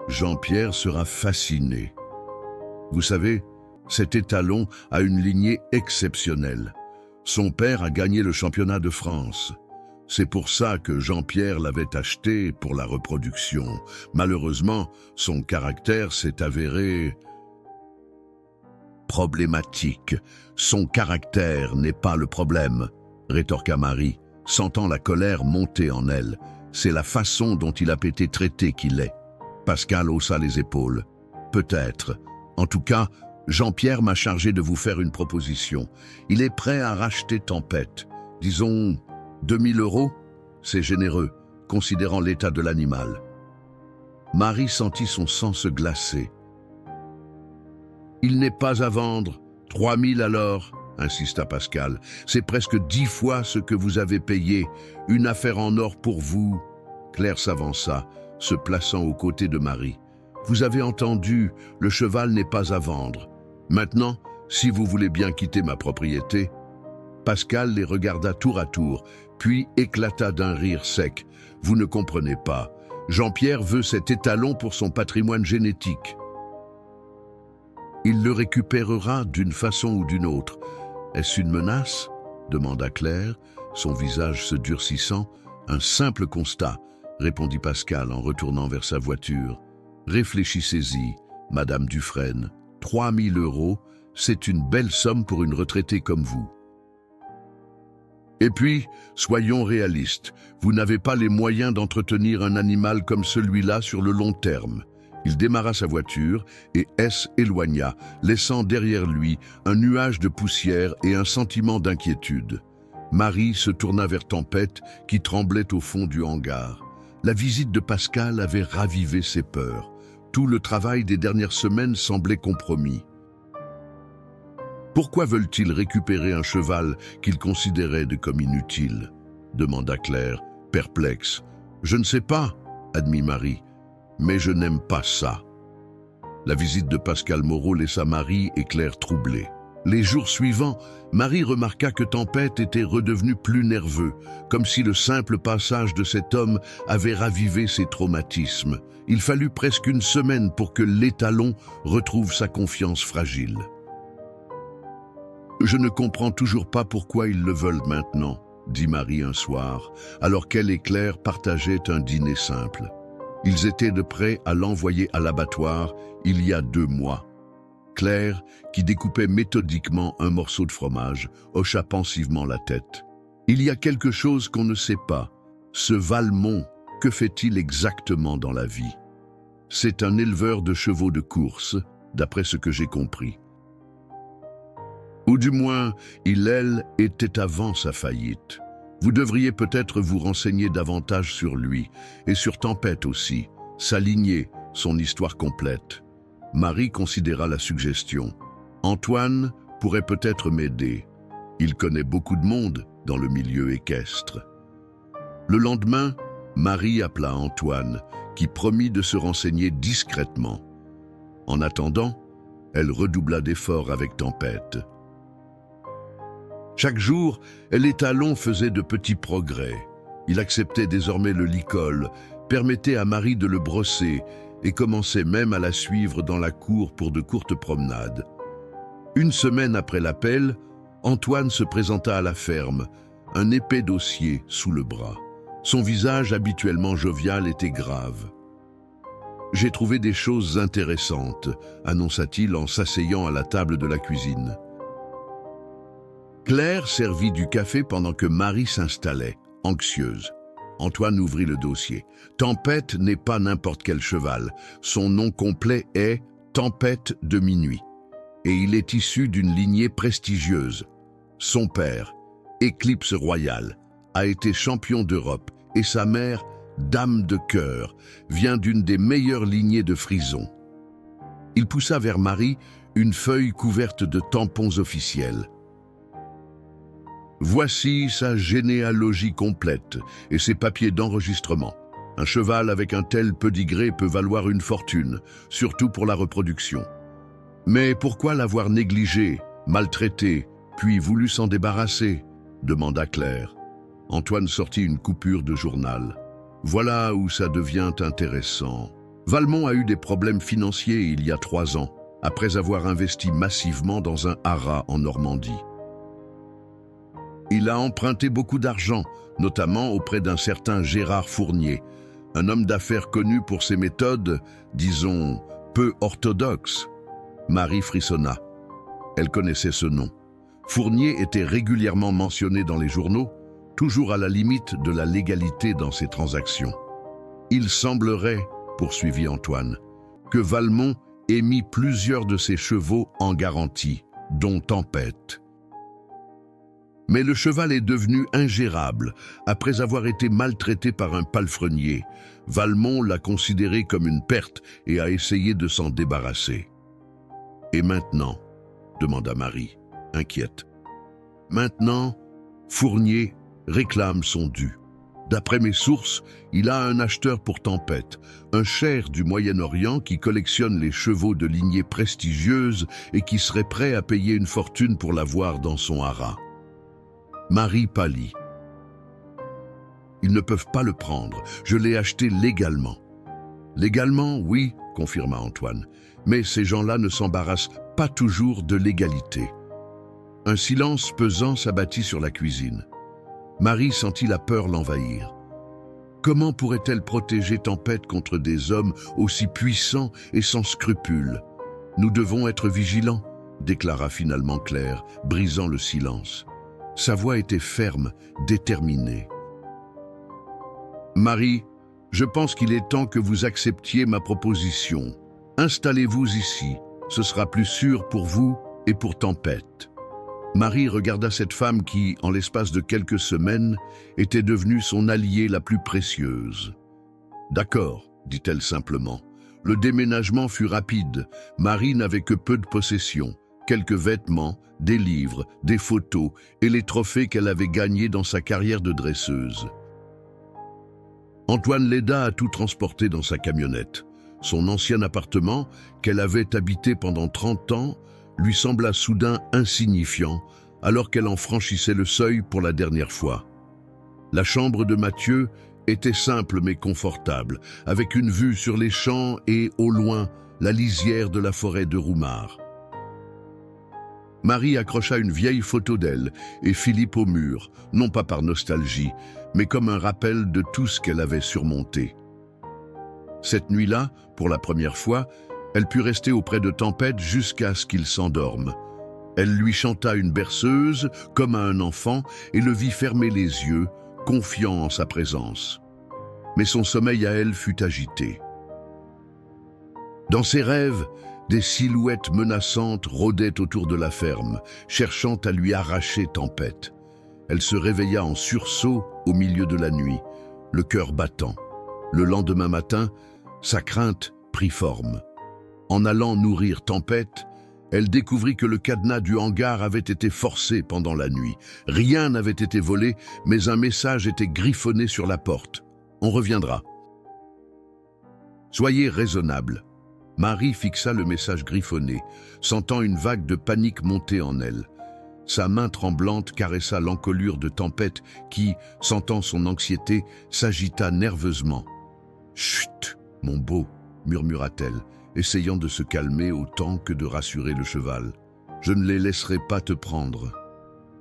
Jean-Pierre sera fasciné. Vous savez, cet étalon a une lignée exceptionnelle. Son père a gagné le championnat de France. C'est pour ça que Jean-Pierre l'avait acheté pour la reproduction. Malheureusement, son caractère s'est avéré problématique. Son caractère n'est pas le problème, rétorqua Marie, sentant la colère monter en elle. C'est la façon dont il a été traité qui l'est. Pascal haussa les épaules. Peut-être. En tout cas, Jean-Pierre m'a chargé de vous faire une proposition. Il est prêt à racheter Tempête. Disons 2000 €. C'est généreux, considérant l'état de l'animal. Marie sentit son sang se glacer. Il n'est pas à vendre. 3000 alors, insista Pascal. C'est presque 10 fois ce que vous avez payé. Une affaire en or pour vous. Claire s'avança, se plaçant aux côtés de Marie. Vous avez entendu, le cheval n'est pas à vendre. Maintenant, si vous voulez bien quitter ma propriété. Pascal les regarda tour à tour, puis éclata d'un rire sec. Vous ne comprenez pas. Jean-Pierre veut cet étalon pour son patrimoine génétique. Il le récupérera d'une façon ou d'une autre. Est-ce une menace ? Demanda Claire, son visage se durcissant. Un simple constat, répondit Pascal en retournant vers sa voiture. Réfléchissez-y, Madame Dufresne. 3000 €, c'est une belle somme pour une retraitée comme vous. Et puis, soyons réalistes, vous n'avez pas les moyens d'entretenir un animal comme celui-là sur le long terme. Il démarra sa voiture et éloigna, laissant derrière lui un nuage de poussière et un sentiment d'inquiétude. Marie se tourna vers Tempête, qui tremblait au fond du hangar. La visite de Pascal avait ravivé ses peurs. Tout le travail des dernières semaines semblait compromis. Pourquoi veulent-ils récupérer un cheval qu'ils considéraient comme inutile ? Demanda Claire, perplexe. Je ne sais pas, admit Marie, mais je n'aime pas ça. La visite de Pascal Moreau laissa Marie et Claire troublées. Les jours suivants, Marie remarqua que Tempête était redevenu plus nerveux, comme si le simple passage de cet homme avait ravivé ses traumatismes. Il fallut presque une semaine pour que l'étalon retrouve sa confiance fragile. « Je ne comprends toujours pas pourquoi ils le veulent maintenant », dit Marie un soir, alors qu'elle et Claire partageaient un dîner simple. Ils étaient de prêt à l'envoyer à l'abattoir il y a 2 mois. Claire, qui découpait méthodiquement un morceau de fromage, hocha pensivement la tête. « Il y a quelque chose qu'on ne sait pas. Ce Valmont, que fait-il exactement dans la vie ? C'est un éleveur de chevaux de course, d'après ce que j'ai compris. Ou du moins, elle, était avant sa faillite. Vous devriez peut-être vous renseigner davantage sur lui, et sur Tempête aussi, sa lignée, son histoire complète. Marie considéra la suggestion. Antoine pourrait peut-être m'aider. Il connaît beaucoup de monde dans le milieu équestre. Le lendemain, Marie appela Antoine, qui promit de se renseigner discrètement. En attendant, elle redoubla d'efforts avec Tempête. Chaque jour, les talons faisaient de petits progrès. Il acceptait désormais le licol, permettait à Marie de le brosser et commençait même à la suivre dans la cour pour de courtes promenades. Une semaine après l'appel, Antoine se présenta à la ferme, un épais dossier sous le bras. Son visage habituellement jovial était grave. « J'ai trouvé des choses intéressantes », annonça-t-il en s'asseyant à la table de la cuisine. Claire servit du café pendant que Marie s'installait, anxieuse. Antoine ouvrit le dossier. Tempête n'est pas n'importe quel cheval. Son nom complet est Tempête de minuit. Et il est issu d'une lignée prestigieuse. Son père, Éclipse Royale, a été champion d'Europe et sa mère, Dame de Cœur, vient d'une des meilleures lignées de Frison. Il poussa vers Marie une feuille couverte de tampons officiels. Voici sa généalogie complète et ses papiers d'enregistrement. Un cheval avec un tel pédigré peut valoir une fortune, surtout pour la reproduction. Mais pourquoi l'avoir négligé, maltraité, puis voulu s'en débarrasser ? Demanda Claire. Antoine sortit une coupure de journal. Voilà où ça devient intéressant. Valmont a eu des problèmes financiers il y a 3 ans, après avoir investi massivement dans un haras en Normandie. Il a emprunté beaucoup d'argent, notamment auprès d'un certain Gérard Fournier, un homme d'affaires connu pour ses méthodes, disons, peu orthodoxes. Marie frissonna. Elle connaissait ce nom. Fournier était régulièrement mentionné dans les journaux, toujours à la limite de la légalité dans ses transactions. Il semblerait, poursuivit Antoine, que Valmont ait mis plusieurs de ses chevaux en garantie, dont Tempête. Mais le cheval est devenu ingérable après avoir été maltraité par un palefrenier. Valmont l'a considéré comme une perte et a essayé de s'en débarrasser. « Et maintenant ?» demanda Marie, inquiète. « Maintenant, Fournier réclame son dû. D'après mes sources, il a un acheteur pour Tempête, un cher du Moyen-Orient qui collectionne les chevaux de lignée prestigieuse et qui serait prêt à payer une fortune pour l'avoir dans son haras. » Marie pâlit. « Ils ne peuvent pas le prendre, je l'ai acheté légalement. »« Légalement, oui, » confirma Antoine, « mais ces gens-là ne s'embarrassent pas toujours de l'égalité. » Un silence pesant s'abattit sur la cuisine. Marie sentit la peur l'envahir. Comment pourrait-elle protéger Tempête contre des hommes aussi puissants et sans scrupules ? « Nous devons être vigilants, » déclara finalement Claire, brisant le silence. Sa voix était ferme, déterminée. « Marie, je pense qu'il est temps que vous acceptiez ma proposition. Installez-vous ici, ce sera plus sûr pour vous et pour Tempête. » Marie regarda cette femme qui, en l'espace de quelques semaines, était devenue son alliée la plus précieuse. « D'accord, » dit-elle simplement. Le déménagement fut rapide. Marie n'avait que peu de possessions. Quelques vêtements, des livres, des photos et les trophées qu'elle avait gagnés dans sa carrière de dresseuse. Antoine l'aida à tout transporter dans sa camionnette. Son ancien appartement, qu'elle avait habité pendant 30 ans, lui sembla soudain insignifiant, alors qu'elle en franchissait le seuil pour la dernière fois. La chambre de Mathieu était simple mais confortable, avec une vue sur les champs et, au loin, la lisière de la forêt de Roumare. Marie accrocha une vieille photo d'elle et Philippe au mur, non pas par nostalgie, mais comme un rappel de tout ce qu'elle avait surmonté. Cette nuit-là, pour la première fois, elle put rester auprès de Tempête jusqu'à ce qu'il s'endorme. Elle lui chanta une berceuse, comme à un enfant, et le vit fermer les yeux, confiant en sa présence. Mais son sommeil à elle fut agité. Dans ses rêves, Des silhouettes menaçantes rôdaient autour de la ferme, cherchant à lui arracher Tempête. Elle se réveilla en sursaut au milieu de la nuit, le cœur battant. Le lendemain matin, sa crainte prit forme. En allant nourrir Tempête, elle découvrit que le cadenas du hangar avait été forcé pendant la nuit. Rien n'avait été volé, mais un message était griffonné sur la porte. On reviendra. Soyez raisonnable. Marie fixa le message griffonné, sentant une vague de panique monter en elle. Sa main tremblante caressa l'encolure de Tempête qui, sentant son anxiété, s'agita nerveusement. « Chut, mon beau !» murmura-t-elle, essayant de se calmer autant que de rassurer le cheval. « Je ne les laisserai pas te prendre. »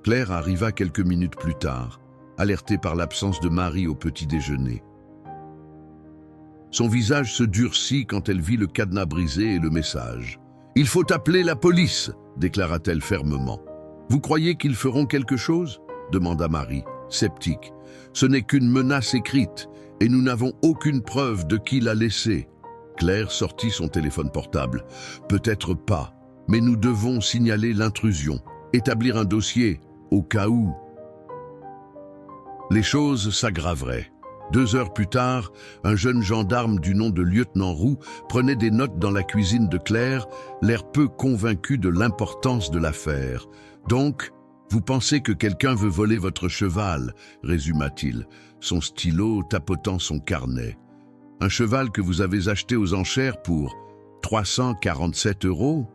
Claire arriva quelques minutes plus tard, alertée par l'absence de Marie au petit déjeuner. Son visage se durcit quand elle vit le cadenas brisé et le message. « Il faut appeler la police !» déclara-t-elle fermement. « Vous croyez qu'ils feront quelque chose ?» demanda Marie, sceptique. « Ce n'est qu'une menace écrite, et nous n'avons aucune preuve de qui l'a laissée. » Claire sortit son téléphone portable. « Peut-être pas, mais nous devons signaler l'intrusion, établir un dossier, au cas où. » Les choses s'aggraveraient. 2 heures plus tard, un jeune gendarme du nom de lieutenant Roux prenait des notes dans la cuisine de Claire, l'air peu convaincu de l'importance de l'affaire. « Donc, vous pensez que quelqu'un veut voler votre cheval ?» résuma-t-il, son stylo tapotant son carnet. « Un cheval que vous avez acheté aux enchères pour 347 €?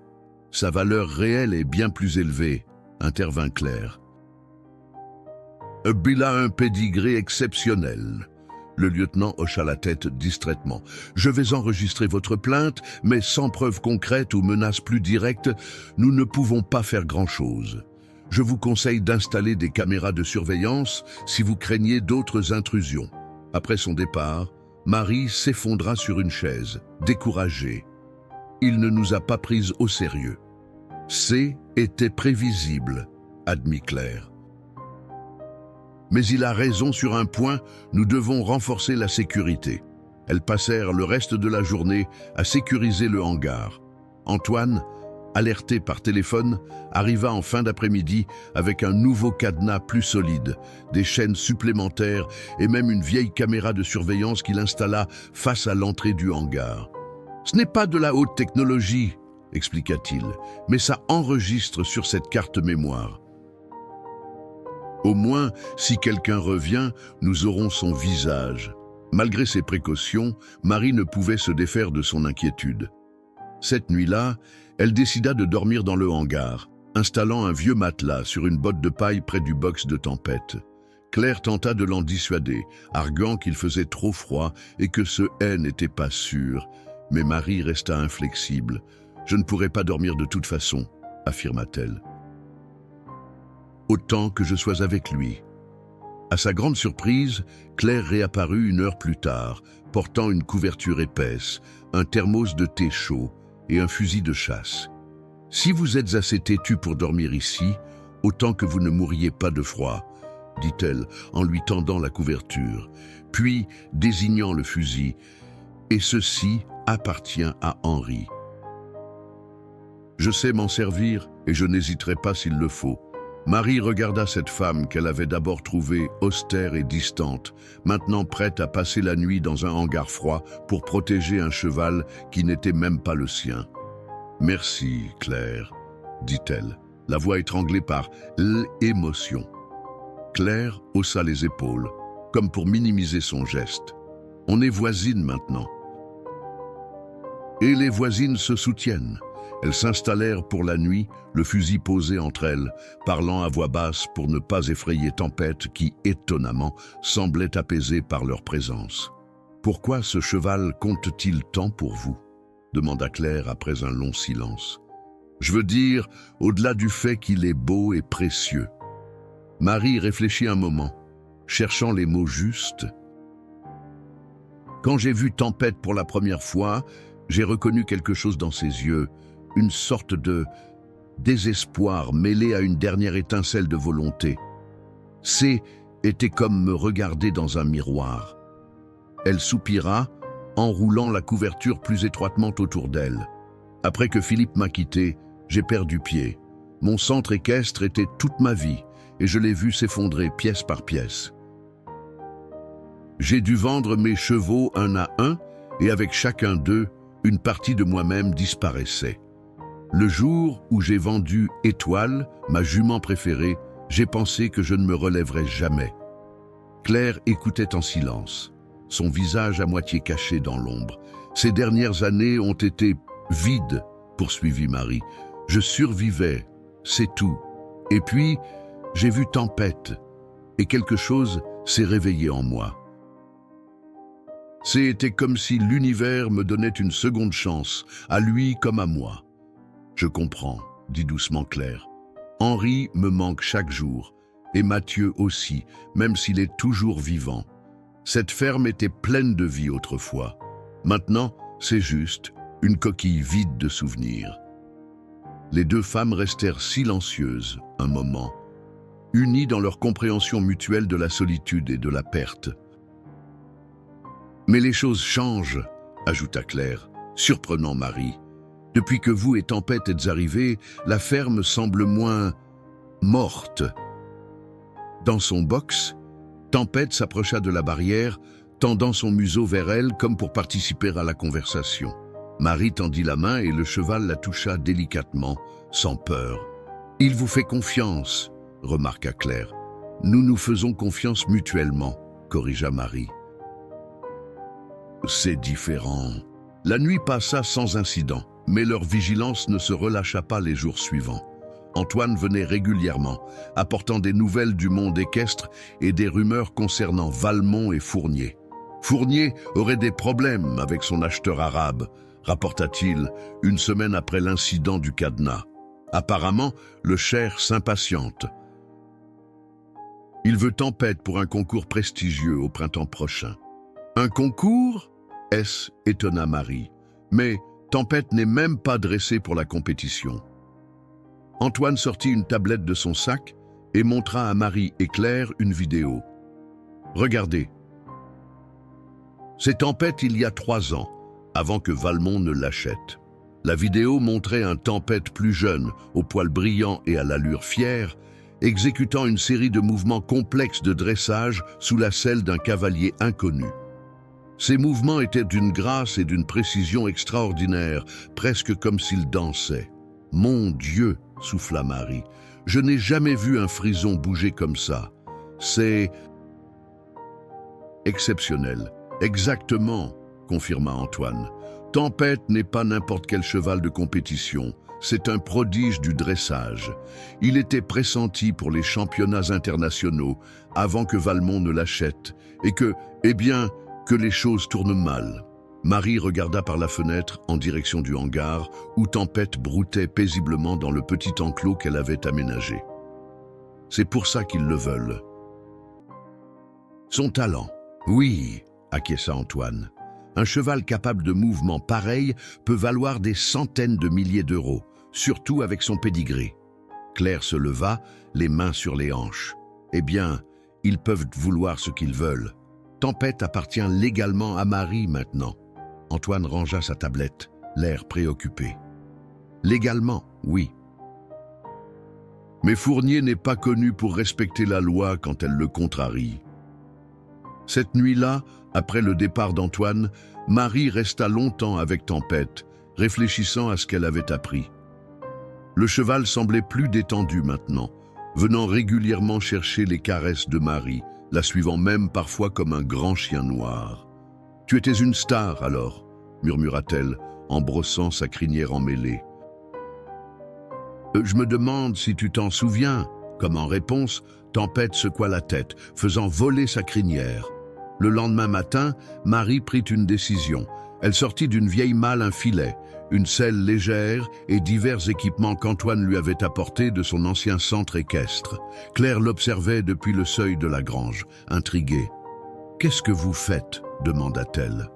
Sa valeur réelle est bien plus élevée, » intervint Claire. « Il a un pédigré exceptionnel. » Le lieutenant hocha la tête distraitement. « Je vais enregistrer votre plainte, mais sans preuve concrète ou menace plus directe, nous ne pouvons pas faire grand-chose. Je vous conseille d'installer des caméras de surveillance si vous craignez d'autres intrusions. » Après son départ, Marie s'effondra sur une chaise, découragée. Il ne nous a pas prises au sérieux. Était prévisible, admit Claire. Mais il a raison sur un point, nous devons renforcer la sécurité. Elles passèrent le reste de la journée à sécuriser le hangar. Antoine, alerté par téléphone, arriva en fin d'après-midi avec un nouveau cadenas plus solide, des chaînes supplémentaires et même une vieille caméra de surveillance qu'il installa face à l'entrée du hangar. « Ce n'est pas de la haute technologie, » expliqua-t-il, « mais ça enregistre sur cette carte mémoire. Au moins, si quelqu'un revient, nous aurons son visage. » Malgré ses précautions, Marie ne pouvait se défaire de son inquiétude. Cette nuit-là, elle décida de dormir dans le hangar, installant un vieux matelas sur une botte de paille près du box de Tempête. Claire tenta de l'en dissuader, arguant qu'il faisait trop froid et que ce n'était pas sûr. Mais Marie resta inflexible. « Je ne pourrai pas dormir de toute façon, » affirma-t-elle. « Autant que je sois avec lui. » À sa grande surprise, Claire réapparut 1 heure plus tard, portant une couverture épaisse, un thermos de thé chaud et un fusil de chasse. « Si vous êtes assez têtu pour dormir ici, autant que vous ne mourriez pas de froid, » dit-elle en lui tendant la couverture, puis désignant le fusil, « et ceci appartient à Henri. Je sais m'en servir et je n'hésiterai pas s'il le faut. » Marie regarda cette femme qu'elle avait d'abord trouvée austère et distante, maintenant prête à passer la nuit dans un hangar froid pour protéger un cheval qui n'était même pas le sien. « Merci, Claire, » dit-elle, la voix étranglée par l'émotion. Claire haussa les épaules, comme pour minimiser son geste. « On est voisines maintenant. » Et les voisines se soutiennent. Elles s'installèrent pour la nuit, le fusil posé entre elles, parlant à voix basse pour ne pas effrayer Tempête qui, étonnamment, semblait apaisée par leur présence. « Pourquoi ce cheval compte-t-il tant pour vous ?» demanda Claire après un long silence. « Je veux dire, au-delà du fait qu'il est beau et précieux. » Marie réfléchit un moment, cherchant les mots justes. « Quand j'ai vu Tempête pour la première fois, j'ai reconnu quelque chose dans ses yeux, une sorte de désespoir mêlé à une dernière étincelle de volonté. Était comme me regarder dans un miroir. » Elle soupira, enroulant la couverture plus étroitement autour d'elle. Après que Philippe m'a quitté, j'ai perdu pied. Mon centre équestre était toute ma vie, et je l'ai vu s'effondrer pièce par pièce. J'ai dû vendre mes chevaux un à un, et avec chacun d'eux, une partie de moi-même disparaissait. Le jour où j'ai vendu Étoile, ma jument préférée, j'ai pensé que je ne me relèverais jamais. Claire écoutait en silence, son visage à moitié caché dans l'ombre. Ces dernières années ont été vides, poursuivit Marie. Je survivais, c'est tout. Et puis, j'ai vu Tempête, et quelque chose s'est réveillé en moi. C'était comme si l'univers me donnait une seconde chance, à lui comme à moi. Je comprends, dit doucement Claire. Henri me manque chaque jour, et Mathieu aussi, même s'il est toujours vivant. Cette ferme était pleine de vie autrefois. Maintenant, c'est juste une coquille vide de souvenirs. Les deux femmes restèrent silencieuses un moment, unies dans leur compréhension mutuelle de la solitude et de la perte. Mais les choses changent, ajouta Claire, surprenant Marie. Depuis que vous et Tempête êtes arrivés, la ferme semble moins morte. Dans son box, Tempête s'approcha de la barrière, tendant son museau vers elle comme pour participer à la conversation. Marie tendit la main et le cheval la toucha délicatement, sans peur. « Il vous fait confiance », remarqua Claire. « Nous nous faisons confiance mutuellement », corrigea Marie. « C'est différent. » La nuit passa sans incident, mais leur vigilance ne se relâcha pas les jours suivants. Antoine venait régulièrement, apportant des nouvelles du monde équestre et des rumeurs concernant Valmont et Fournier. Fournier aurait des problèmes avec son acheteur arabe, rapporta-t-il une semaine après l'incident du cadenas. Apparemment, le Cher s'impatiente. Il veut Tempête pour un concours prestigieux au printemps prochain. Un concours ? Est-ce étonna Marie. Mais Tempête n'est même pas dressée pour la compétition. Antoine sortit une tablette de son sac et montra à Marie et Claire une vidéo. Regardez. C'est Tempête il y a 3 ans, avant que Valmont ne l'achète. La vidéo montrait un Tempête plus jeune, aux poils brillants et à l'allure fière, exécutant une série de mouvements complexes de dressage sous la selle d'un cavalier inconnu. Ces mouvements étaient d'une grâce et d'une précision extraordinaires, presque comme s'il dansait. « Mon Dieu !» souffla Marie. « Je n'ai jamais vu un frison bouger comme ça. C'est exceptionnel. » « Exactement !» confirma Antoine. « Tempête n'est pas n'importe quel cheval de compétition. C'est un prodige du dressage. Il était pressenti pour les championnats internationaux avant que Valmont ne l'achète et que les choses tournent mal. » Marie regarda par la fenêtre en direction du hangar où Tempête broutait paisiblement dans le petit enclos qu'elle avait aménagé. « C'est pour ça qu'ils le veulent. » Son talent, oui, acquiesça Antoine. Un cheval capable de mouvements pareils peut valoir des centaines de milliers d'euros, surtout avec son pédigré. Claire se leva, les mains sur les hanches. Eh bien, ils peuvent vouloir ce qu'ils veulent. Tempête appartient légalement à Marie maintenant. Antoine rangea sa tablette, l'air préoccupé. Légalement, oui. Mais Fournier n'est pas connu pour respecter la loi quand elle le contrarie. Cette nuit-là, après le départ d'Antoine, Marie resta longtemps avec Tempête, réfléchissant à ce qu'elle avait appris. Le cheval semblait plus détendu maintenant, venant régulièrement chercher les caresses de Marie, la suivant même parfois comme un grand chien noir. « Tu étais une star alors », murmura-t-elle, en brossant sa crinière emmêlée. « Je me demande si tu t'en souviens », comme en réponse, Tempête secoua la tête, faisant voler sa crinière. Le lendemain matin, Marie prit une décision. Elle sortit d'une vieille malle un filet, une selle légère et divers équipements qu'Antoine lui avait apportés de son ancien centre équestre. Claire l'observait depuis le seuil de la grange, intriguée. « Qu'est-ce que vous faites ?» demanda-t-elle.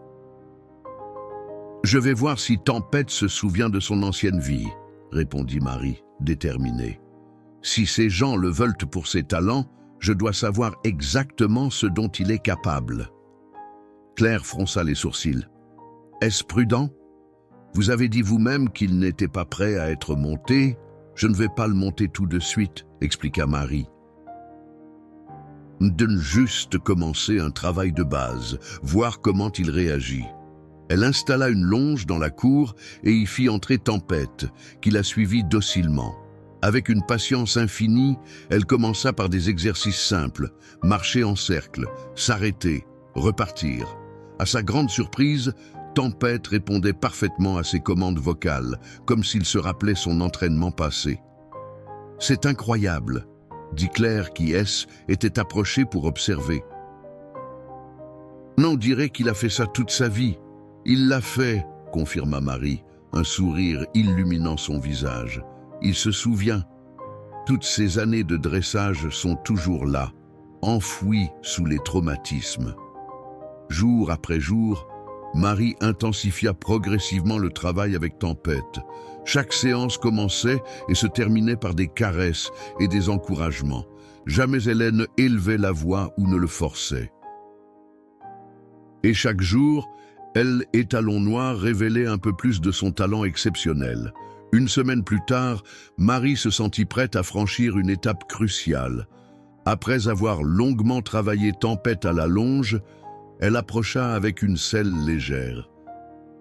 « Je vais voir si Tempête se souvient de son ancienne vie », répondit Marie, déterminée. « Si ces gens le veulent pour ses talents, je dois savoir exactement ce dont il est capable. » Claire fronça les sourcils. « Est-ce prudent ?» Vous avez dit vous-même qu'il n'était pas prêt à être monté. Je ne vais pas le monter tout de suite, expliqua Marie. De juste commencer un travail de base, voir comment il réagit. Elle installa une longe dans la cour et y fit entrer Tempête, qui la suivit docilement. Avec une patience infinie, elle commença par des exercices simples, marcher en cercle, s'arrêter, repartir. À sa grande surprise, Tempête répondait parfaitement à ses commandes vocales, comme s'il se rappelait son entraînement passé. « C'est incroyable », dit Claire qui, était approchée pour observer. « On dirait qu'il a fait ça toute sa vie. »« Il l'a fait », confirma Marie, un sourire illuminant son visage. « Il se souvient. Toutes ces années de dressage sont toujours là, enfouies sous les traumatismes. » Jour après jour, Marie intensifia progressivement le travail avec Tempête. Chaque séance commençait et se terminait par des caresses et des encouragements. Jamais elle ne élevait la voix ou ne le forçait. Et chaque jour, elle et Talon Noir révélait un peu plus de son talent exceptionnel. Une semaine plus tard, Marie se sentit prête à franchir une étape cruciale. Après avoir longuement travaillé Tempête à la longe, elle approcha avec une selle légère.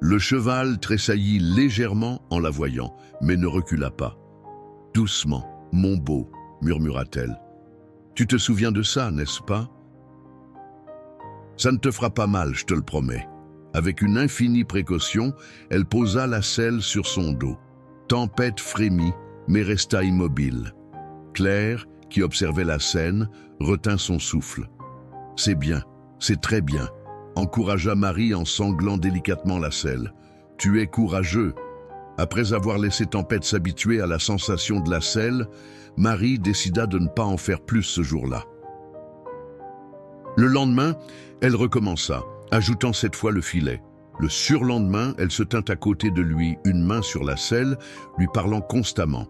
Le cheval tressaillit légèrement en la voyant, mais ne recula pas. « Doucement, mon beau, » murmura-t-elle. « Tu te souviens de ça, n'est-ce pas ? Ça ne te fera pas mal, je te le promets. » Avec une infinie précaution, elle posa la selle sur son dos. Tempête frémit, mais resta immobile. Claire, qui observait la scène, retint son souffle. « C'est bien, c'est très bien », encouragea Marie en sanglant délicatement la selle. « Tu es courageux. » Après avoir laissé Tempête s'habituer à la sensation de la selle, Marie décida de ne pas en faire plus ce jour-là. Le lendemain, elle recommença, ajoutant cette fois le filet. Le surlendemain, elle se tint à côté de lui, une main sur la selle, lui parlant constamment.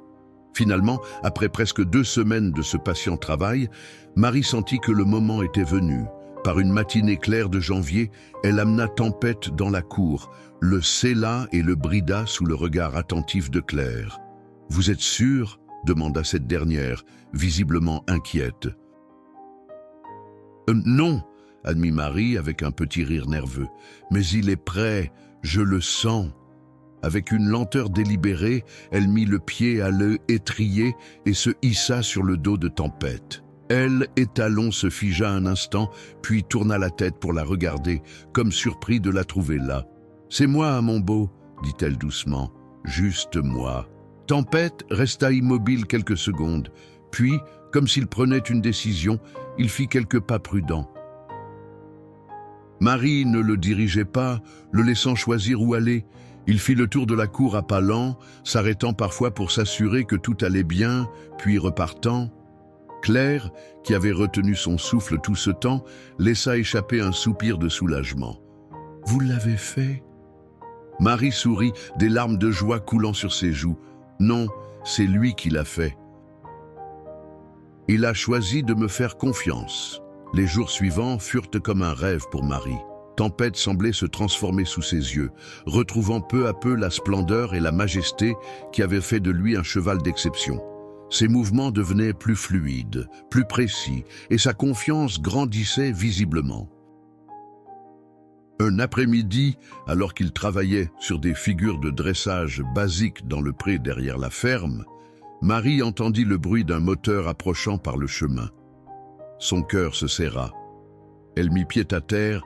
Finalement, après presque 2 semaines de ce patient travail, Marie sentit que le moment était venu. Par une matinée claire de janvier, elle amena Tempête dans la cour, le scella et le brida sous le regard attentif de Claire. « Vous êtes sûre ?» demanda cette dernière, visiblement inquiète. « Non !» admit Marie avec un petit rire nerveux. « Mais il est prêt, je le sens. » Avec une lenteur délibérée, elle mit le pied à l'étrier et se hissa sur le dos de Tempête. Elle et Talon se figea un instant, puis tourna la tête pour la regarder, comme surpris de la trouver là. « C'est moi, mon beau, » dit-elle doucement. « Juste moi. » Tempête resta immobile quelques secondes, puis, comme s'il prenait une décision, il fit quelques pas prudents. Marie ne le dirigeait pas, le laissant choisir où aller. Il fit le tour de la cour à pas lents, s'arrêtant parfois pour s'assurer que tout allait bien, puis repartant. Claire, qui avait retenu son souffle tout ce temps, laissa échapper un soupir de soulagement. « Vous l'avez fait ?» Marie sourit, des larmes de joie coulant sur ses joues. « Non, c'est lui qui l'a fait. Il a choisi de me faire confiance. » Les jours suivants furent comme un rêve pour Marie. Tempête semblait se transformer sous ses yeux, retrouvant peu à peu la splendeur et la majesté qui avaient fait de lui un cheval d'exception. Ses mouvements devenaient plus fluides, plus précis, et sa confiance grandissait visiblement. Un après-midi, alors qu'il travaillait sur des figures de dressage basiques dans le pré derrière la ferme, Marie entendit le bruit d'un moteur approchant par le chemin. Son cœur se serra. Elle mit pied à terre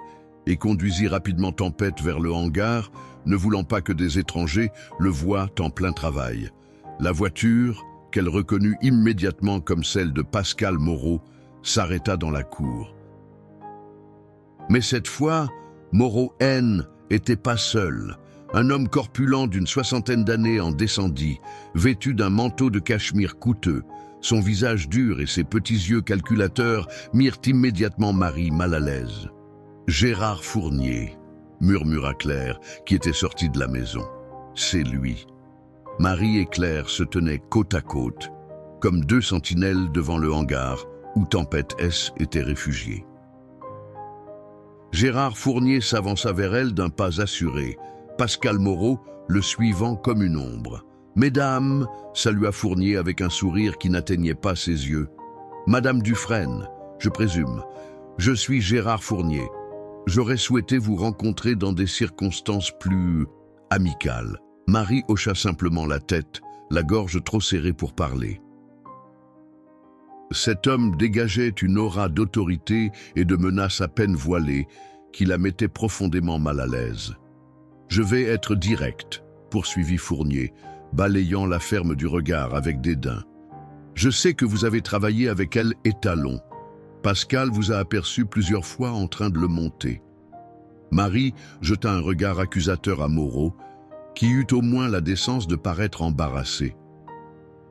et conduisit rapidement Tempête vers le hangar, ne voulant pas que des étrangers le voient en plein travail. La voiture, qu'elle reconnut immédiatement comme celle de Pascal Moreau, s'arrêta dans la cour. Mais cette fois, Moreau N n'était pas seul. Un homme corpulent d'une 60aine d'années en descendit, vêtu d'un manteau de cachemire coûteux. Son visage dur et ses petits yeux calculateurs mirent immédiatement Marie mal à l'aise. « Gérard Fournier », murmura Claire, qui était sortie de la maison. « C'est lui. » Marie et Claire se tenaient côte à côte, comme 2 sentinelles devant le hangar où Tempête S était réfugiée. Gérard Fournier s'avança vers elle d'un pas assuré, Pascal Moreau, le suivant comme une ombre. « Mesdames » salua Fournier avec un sourire qui n'atteignait pas ses yeux. « Madame Dufresne, je présume. Je suis Gérard Fournier. J'aurais souhaité vous rencontrer dans des circonstances plus amicales. » Marie hocha simplement la tête, la gorge trop serrée pour parler. Cet homme dégageait une aura d'autorité et de menace à peine voilée qui la mettait profondément mal à l'aise. « Je vais être direct », poursuivit Fournier, balayant la ferme du regard avec dédain. « Je sais que vous avez travaillé avec elle étalon. Pascal vous a aperçu plusieurs fois en train de le monter. » Marie jeta un regard accusateur à Moreau, qui eut au moins la décence de paraître embarrassé.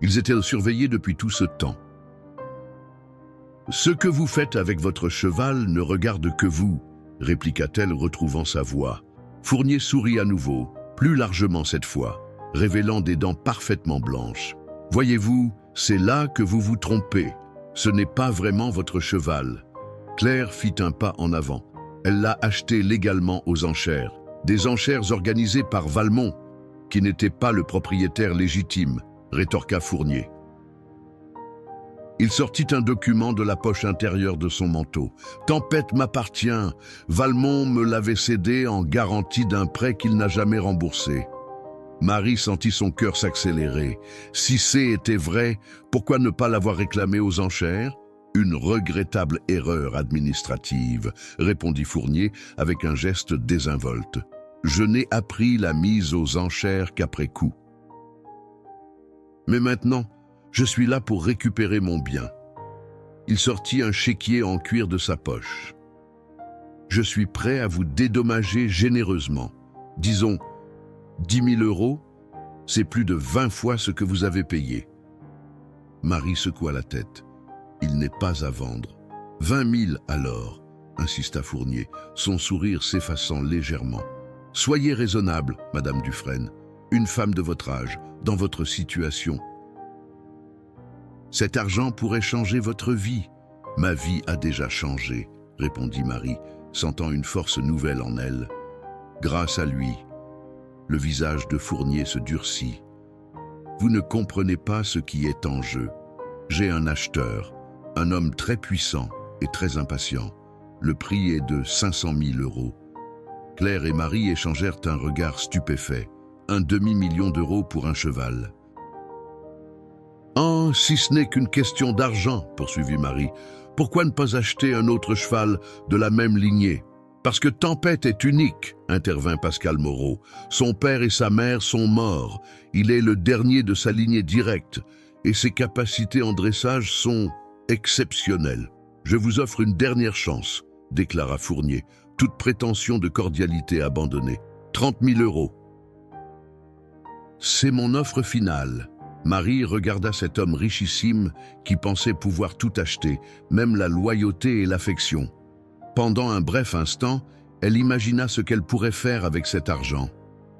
Ils étaient surveillés depuis tout ce temps. « Ce que vous faites avec votre cheval ne regarde que vous, » répliqua-t-elle retrouvant sa voix. Fournier sourit à nouveau, plus largement cette fois, révélant des dents parfaitement blanches. « Voyez-vous, c'est là que vous vous trompez. Ce n'est pas vraiment votre cheval. » Claire fit un pas en avant. Elle l'a acheté légalement aux enchères. Des enchères organisées par Valmont, qui n'était pas le propriétaire légitime, rétorqua Fournier. Il sortit un document de la poche intérieure de son manteau. « Tempête m'appartient. Valmont me l'avait cédé en garantie d'un prêt qu'il n'a jamais remboursé. » Marie sentit son cœur s'accélérer. Si était vrai, pourquoi ne pas l'avoir réclamé aux enchères ? Une regrettable erreur administrative, répondit Fournier avec un geste désinvolte. Je n'ai appris la mise aux enchères qu'après coup. Mais maintenant, je suis là pour récupérer mon bien. Il sortit un chéquier en cuir de sa poche. Je suis prêt à vous dédommager généreusement. Disons, 10 000 €, c'est plus de 20 fois ce que vous avez payé. Marie secoua la tête. Il n'est pas à vendre. 20 000 alors, insista Fournier, son sourire s'effaçant légèrement. Soyez raisonnable, Madame Dufresne. Une femme de votre âge, dans votre situation. Cet argent pourrait changer votre vie. Ma vie a déjà changé, répondit Marie, sentant une force nouvelle en elle. Grâce à lui. Le visage de Fournier se durcit. Vous ne comprenez pas ce qui est en jeu. J'ai un acheteur, un homme très puissant et très impatient. Le prix est de 500 000 €. Claire et Marie échangèrent un regard stupéfait. Un demi-million d'euros pour un cheval. « Oh, si ce n'est qu'une question d'argent, poursuivit Marie. Pourquoi ne pas acheter un autre cheval de la même lignée ? Parce que Tempête est unique, intervint Pascal Moreau. Son père et sa mère sont morts. Il est le dernier de sa lignée directe et ses capacités en dressage sont exceptionnelles. Je vous offre une dernière chance, déclara Fournier, toute prétention de cordialité abandonnée. 30 000 €. C'est mon offre finale. Marie regarda cet homme richissime qui pensait pouvoir tout acheter, même la loyauté et l'affection. Pendant un bref instant, elle imagina ce qu'elle pourrait faire avec cet argent.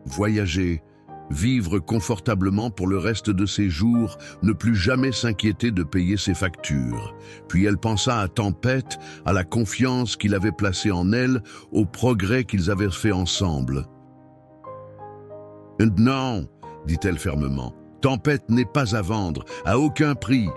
Voyager, vivre confortablement pour le reste de ses jours, ne plus jamais s'inquiéter de payer ses factures. Puis elle pensa à Tempête, à la confiance qu'il avait placée en elle, au progrès qu'ils avaient fait ensemble. « Non !» dit-elle fermement. « Tempête n'est pas à vendre, à aucun prix. »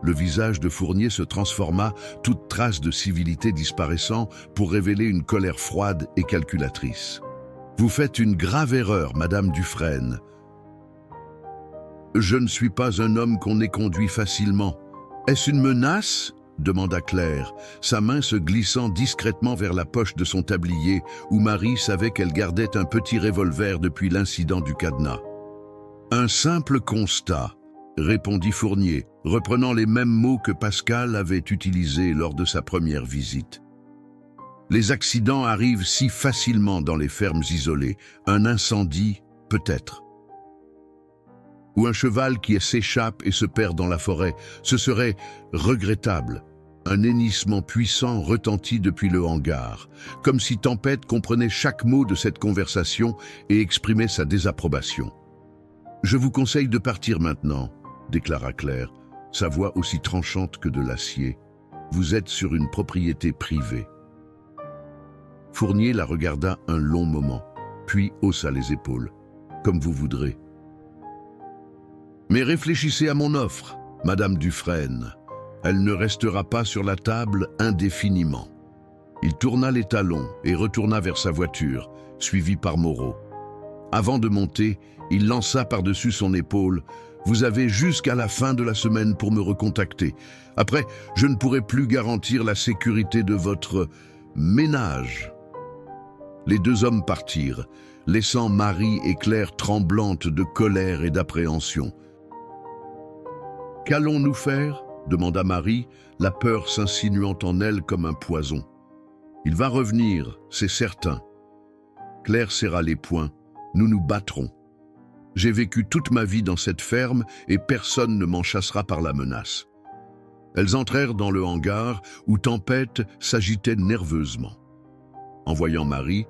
Le visage de Fournier se transforma, toute trace de civilité disparaissant, pour révéler une colère froide et calculatrice. « Vous faites une grave erreur, Madame Dufresne. Je ne suis pas un homme qu'on ait conduit facilement. »« Est-ce une menace ?» demanda Claire, sa main se glissant discrètement vers la poche de son tablier, où Marie savait qu'elle gardait un petit revolver depuis l'incident du cadenas. « Un simple constat, » répondit Fournier, reprenant les mêmes mots que Pascal avait utilisés lors de sa première visite. Les accidents arrivent si facilement dans les fermes isolées. Un incendie, peut-être. Ou un cheval qui s'échappe et se perd dans la forêt. Ce serait regrettable. Un hennissement puissant retentit depuis le hangar, comme si Tempête comprenait chaque mot de cette conversation et exprimait sa désapprobation. « Je vous conseille de partir maintenant, » déclara Claire, sa voix aussi tranchante que de l'acier. « Vous êtes sur une propriété privée. » Fournier la regarda un long moment, puis haussa les épaules. Comme vous voudrez. Mais réfléchissez à mon offre, Madame Dufresne. Elle ne restera pas sur la table indéfiniment. Il tourna les talons et retourna vers sa voiture, suivi par Moreau. Avant de monter, il lança par-dessus son épaule « Vous avez jusqu'à la fin de la semaine pour me recontacter. Après, je ne pourrai plus garantir la sécurité de votre ménage. » Les deux hommes partirent, laissant Marie et Claire tremblantes de colère et d'appréhension. « Qu'allons-nous faire ?» demanda Marie, la peur s'insinuant en elle comme un poison. « Il va revenir, c'est certain. » Claire serra les poings. « Nous nous battrons. J'ai vécu toute ma vie dans cette ferme et personne ne m'en chassera par la menace. » Elles entrèrent dans le hangar où Tempête s'agitait nerveusement. En voyant Marie,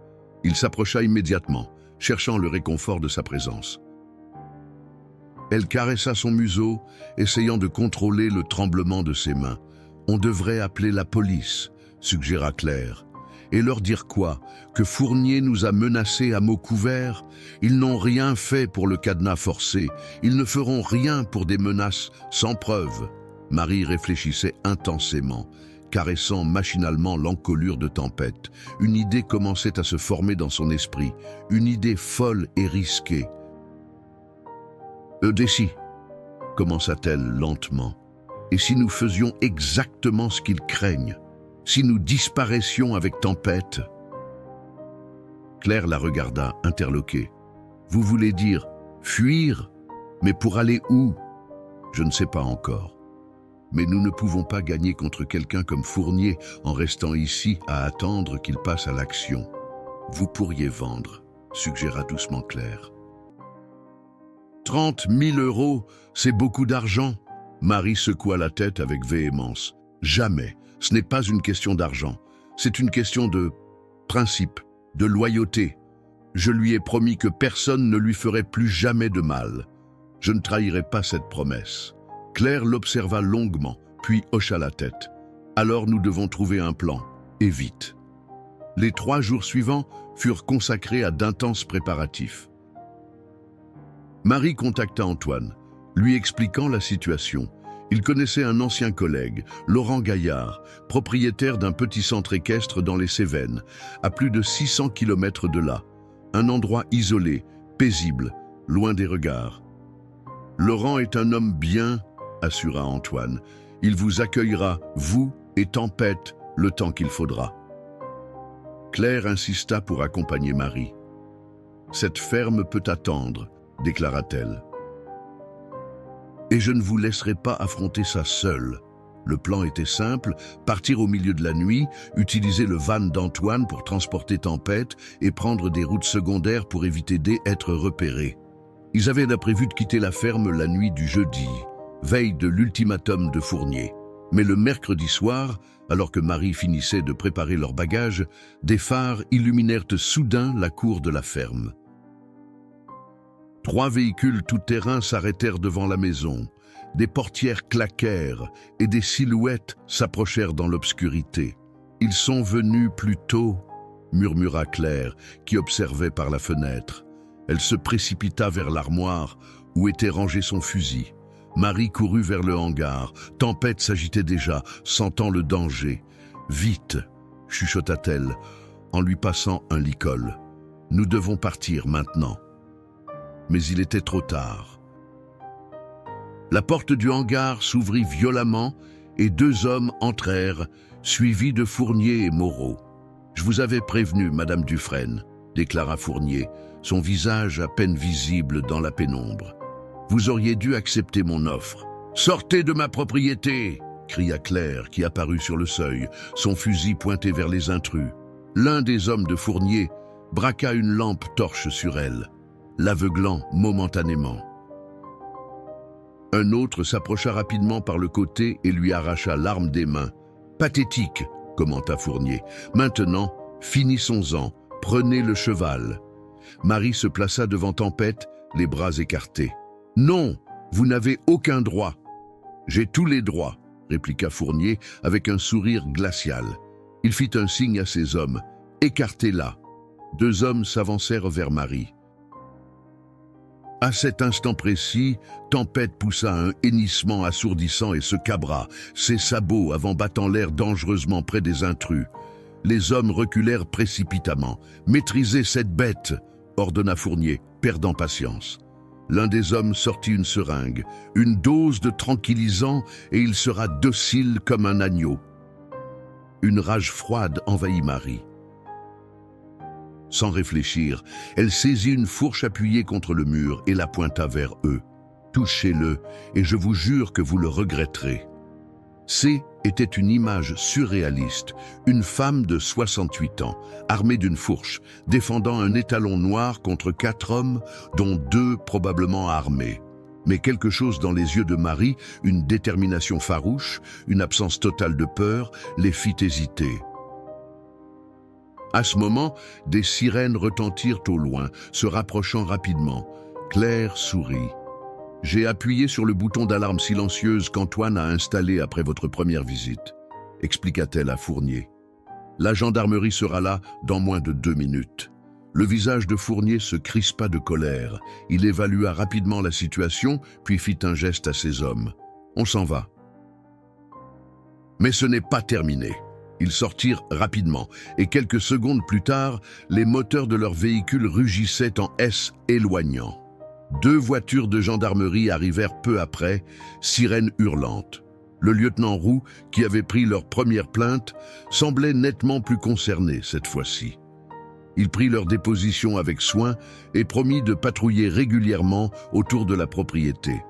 il s'approcha immédiatement, cherchant le réconfort de sa présence. Elle caressa son museau, essayant de contrôler le tremblement de ses mains. « On devrait appeler la police », suggéra Claire. « Et leur dire quoi? Que Fournier nous a menacés à mots couverts? Ils n'ont rien fait pour le cadenas forcé. Ils ne feront rien pour des menaces sans preuve. » Marie réfléchissait intensément, caressant machinalement l'encolure de Tempête. Une idée commençait à se former dans son esprit, une idée folle et risquée. « Dessy, commença-t-elle lentement, et si nous faisions exactement ce qu'ils craignent? Si nous disparaissions avec Tempête ?» Claire la regarda, interloquée. « Vous voulez dire fuir? Mais pour aller où? Je ne sais pas encore. Mais nous ne pouvons pas gagner contre quelqu'un comme Fournier en restant ici à attendre qu'il passe à l'action. Vous pourriez vendre, suggéra doucement Claire. 30 000 €, c'est beaucoup d'argent. Marie secoua la tête avec véhémence. Jamais, ce n'est pas une question d'argent. C'est une question de principe, de loyauté. Je lui ai promis que personne ne lui ferait plus jamais de mal. Je ne trahirai pas cette promesse. Claire l'observa longuement, puis hocha la tête. Alors nous devons trouver un plan, et vite. Les 3 jours suivants furent consacrés à d'intenses préparatifs. Marie contacta Antoine, lui expliquant la situation. Il connaissait un ancien collègue, Laurent Gaillard, propriétaire d'un petit centre équestre dans les Cévennes, à plus de 600 km de là. Un endroit isolé, paisible, loin des regards. Laurent est un homme bien, assura Antoine. Il vous accueillera, vous et Tempête, le temps qu'il faudra. Claire insista pour accompagner Marie. Cette ferme peut attendre, déclara-t-elle. Et je ne vous laisserai pas affronter ça seule. Le plan était simple, partir au milieu de la nuit, utiliser le van d'Antoine pour transporter Tempête et prendre des routes secondaires pour éviter d'être repérés. Ils avaient prévu de quitter la ferme la nuit du jeudi, veille de l'ultimatum de Fournier. Mais le mercredi soir, alors que Marie finissait de préparer leurs bagages, des phares illuminèrent soudain la cour de la ferme. 3 véhicules tout-terrain s'arrêtèrent devant la maison. Des portières claquèrent et des silhouettes s'approchèrent dans l'obscurité. « Ils sont venus plus tôt », murmura Claire, qui observait par la fenêtre. Elle se précipita vers l'armoire où était rangé son fusil. Marie courut vers le hangar. Tempête s'agitait déjà, sentant le danger. « Vite !» chuchota-t-elle, en lui passant un licol. « Nous devons partir maintenant. » Mais il était trop tard. La porte du hangar s'ouvrit violemment et 2 hommes entrèrent, suivis de Fournier et Moreau. « Je vous avais prévenu, Madame Dufresne », déclara Fournier, son visage à peine visible dans la pénombre. « Vous auriez dû accepter mon offre. »« Sortez de ma propriété !» cria Claire, qui apparut sur le seuil, son fusil pointé vers les intrus. L'un des hommes de Fournier braqua une lampe torche sur elle, l'aveuglant momentanément. Un autre s'approcha rapidement par le côté et lui arracha l'arme des mains. « Pathétique !» commenta Fournier. « Maintenant, finissons-en, prenez le cheval. » Marie se plaça devant Tempête, les bras écartés. « Non, vous n'avez aucun droit. »« J'ai tous les droits, » répliqua Fournier avec un sourire glacial. Il fit un signe à ses hommes. « Écartez-la. » 2 hommes s'avancèrent vers Marie. À cet instant précis, Tempête poussa un hennissement assourdissant et se cabra, ses sabots avant battant l'air dangereusement près des intrus. Les hommes reculèrent précipitamment. « Maîtrisez cette bête !» ordonna Fournier, perdant patience. L'un des hommes sortit une seringue, une dose de tranquillisant, et il sera docile comme un agneau. Une rage froide envahit Marie. Sans réfléchir, elle saisit une fourche appuyée contre le mur et la pointa vers eux. « Touchez-le, et je vous jure que vous le regretterez. » C était une image surréaliste, une femme de 68 ans, armée d'une fourche, défendant un étalon noir contre 4 hommes, dont 2 probablement armés. Mais quelque chose dans les yeux de Marie, une détermination farouche, une absence totale de peur, les fit hésiter. À ce moment, des sirènes retentirent au loin, se rapprochant rapidement. Claire sourit. « J'ai appuyé sur le bouton d'alarme silencieuse qu'Antoine a installé après votre première visite, » expliqua-t-elle à Fournier. « La gendarmerie sera là dans moins de 2 minutes. » Le visage de Fournier se crispa de colère. Il évalua rapidement la situation, puis fit un geste à ses hommes. « On s'en va. » Mais ce n'est pas terminé. Ils sortirent rapidement, et quelques secondes plus tard, les moteurs de leur véhicule rugissaient en S éloignant. 2 voitures de gendarmerie arrivèrent peu après, sirènes hurlantes. Le lieutenant Roux, qui avait pris leur première plainte, semblait nettement plus concerné cette fois-ci. Il prit leur déposition avec soin et promit de patrouiller régulièrement autour de la propriété.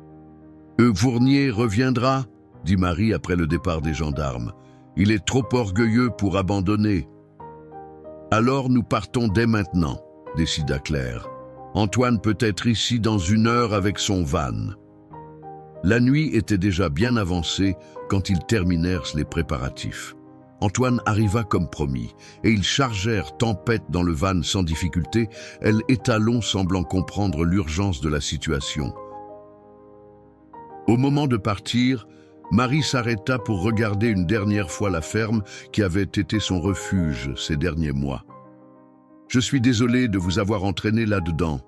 « Fournier reviendra ?» dit Marie après le départ des gendarmes. « Il est trop orgueilleux pour abandonner. »« Alors nous partons dès maintenant, » décida Claire. « Antoine peut être ici dans 1 heure avec son van. » La nuit était déjà bien avancée quand ils terminèrent les préparatifs. Antoine arriva comme promis, et ils chargèrent Tempête dans le van sans difficulté, elle étalon semblant comprendre l'urgence de la situation. Au moment de partir, Marie s'arrêta pour regarder une dernière fois la ferme qui avait été son refuge ces derniers mois. « Je suis désolée de vous avoir entraîné là-dedans, »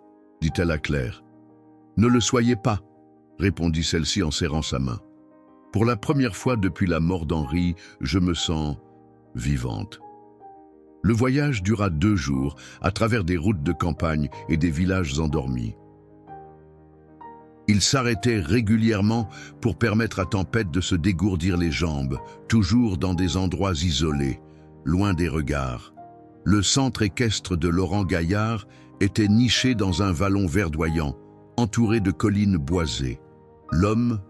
dit-elle à Claire. « Ne le soyez pas, » répondit celle-ci en serrant sa main. « Pour la première fois depuis la mort d'Henri, je me sens vivante. » Le voyage dura 2 jours, à travers des routes de campagne et des villages endormis. Ils s'arrêtaient régulièrement pour permettre à Tempête de se dégourdir les jambes, toujours dans des endroits isolés, loin des regards. Le centre équestre de Laurent Gaillard était niché dans un vallon verdoyant, entouré de collines boisées. L'homme,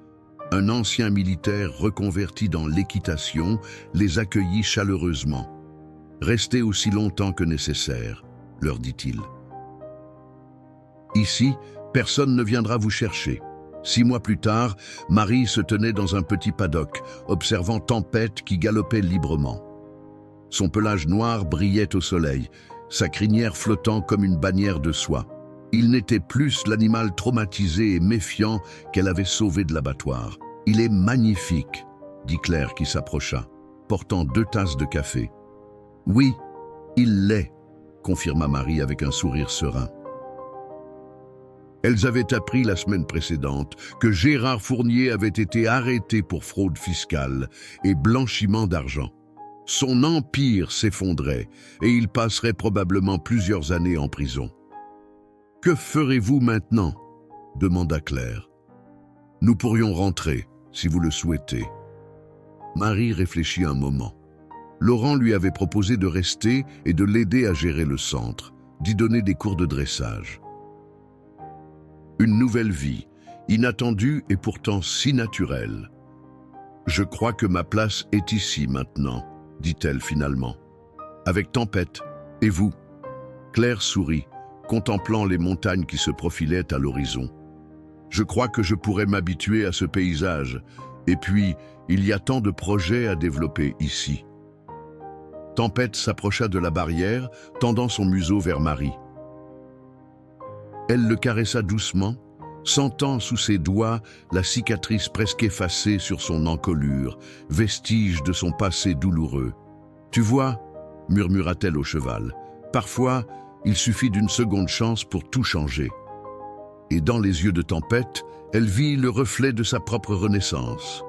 un ancien militaire reconverti dans l'équitation, les accueillit chaleureusement. « Restez aussi longtemps que nécessaire, » leur dit-il. « Ici, personne ne viendra vous chercher. » 6 mois plus tard, Marie se tenait dans un petit paddock, observant Tempête qui galopait librement. Son pelage noir brillait au soleil, sa crinière flottant comme une bannière de soie. Il n'était plus l'animal traumatisé et méfiant qu'elle avait sauvé de l'abattoir. « Il est magnifique, » dit Claire qui s'approcha, portant 2 tasses de café. « Oui, il l'est, » confirma Marie avec un sourire serein. Elles avaient appris la semaine précédente que Gérard Fournier avait été arrêté pour fraude fiscale et blanchiment d'argent. Son empire s'effondrait et il passerait probablement plusieurs années en prison. « Que ferez-vous maintenant ?» demanda Claire. « Nous pourrions rentrer, si vous le souhaitez. » Marie réfléchit un moment. Laurent lui avait proposé de rester et de l'aider à gérer le centre, d'y donner des cours de dressage. Une nouvelle vie, inattendue et pourtant si naturelle. « Je crois que ma place est ici maintenant, » dit-elle finalement. « Avec Tempête, et vous ?» Claire sourit, contemplant les montagnes qui se profilaient à l'horizon. « Je crois que je pourrais m'habituer à ce paysage, et puis il y a tant de projets à développer ici. » Tempête s'approcha de la barrière, tendant son museau vers Marie. Elle le caressa doucement, sentant sous ses doigts la cicatrice presque effacée sur son encolure, vestige de son passé douloureux. « Tu vois » murmura-t-elle au cheval, Parfois, il suffit d'une seconde chance pour tout changer. Et dans les yeux de Tempête, elle vit le reflet de sa propre renaissance.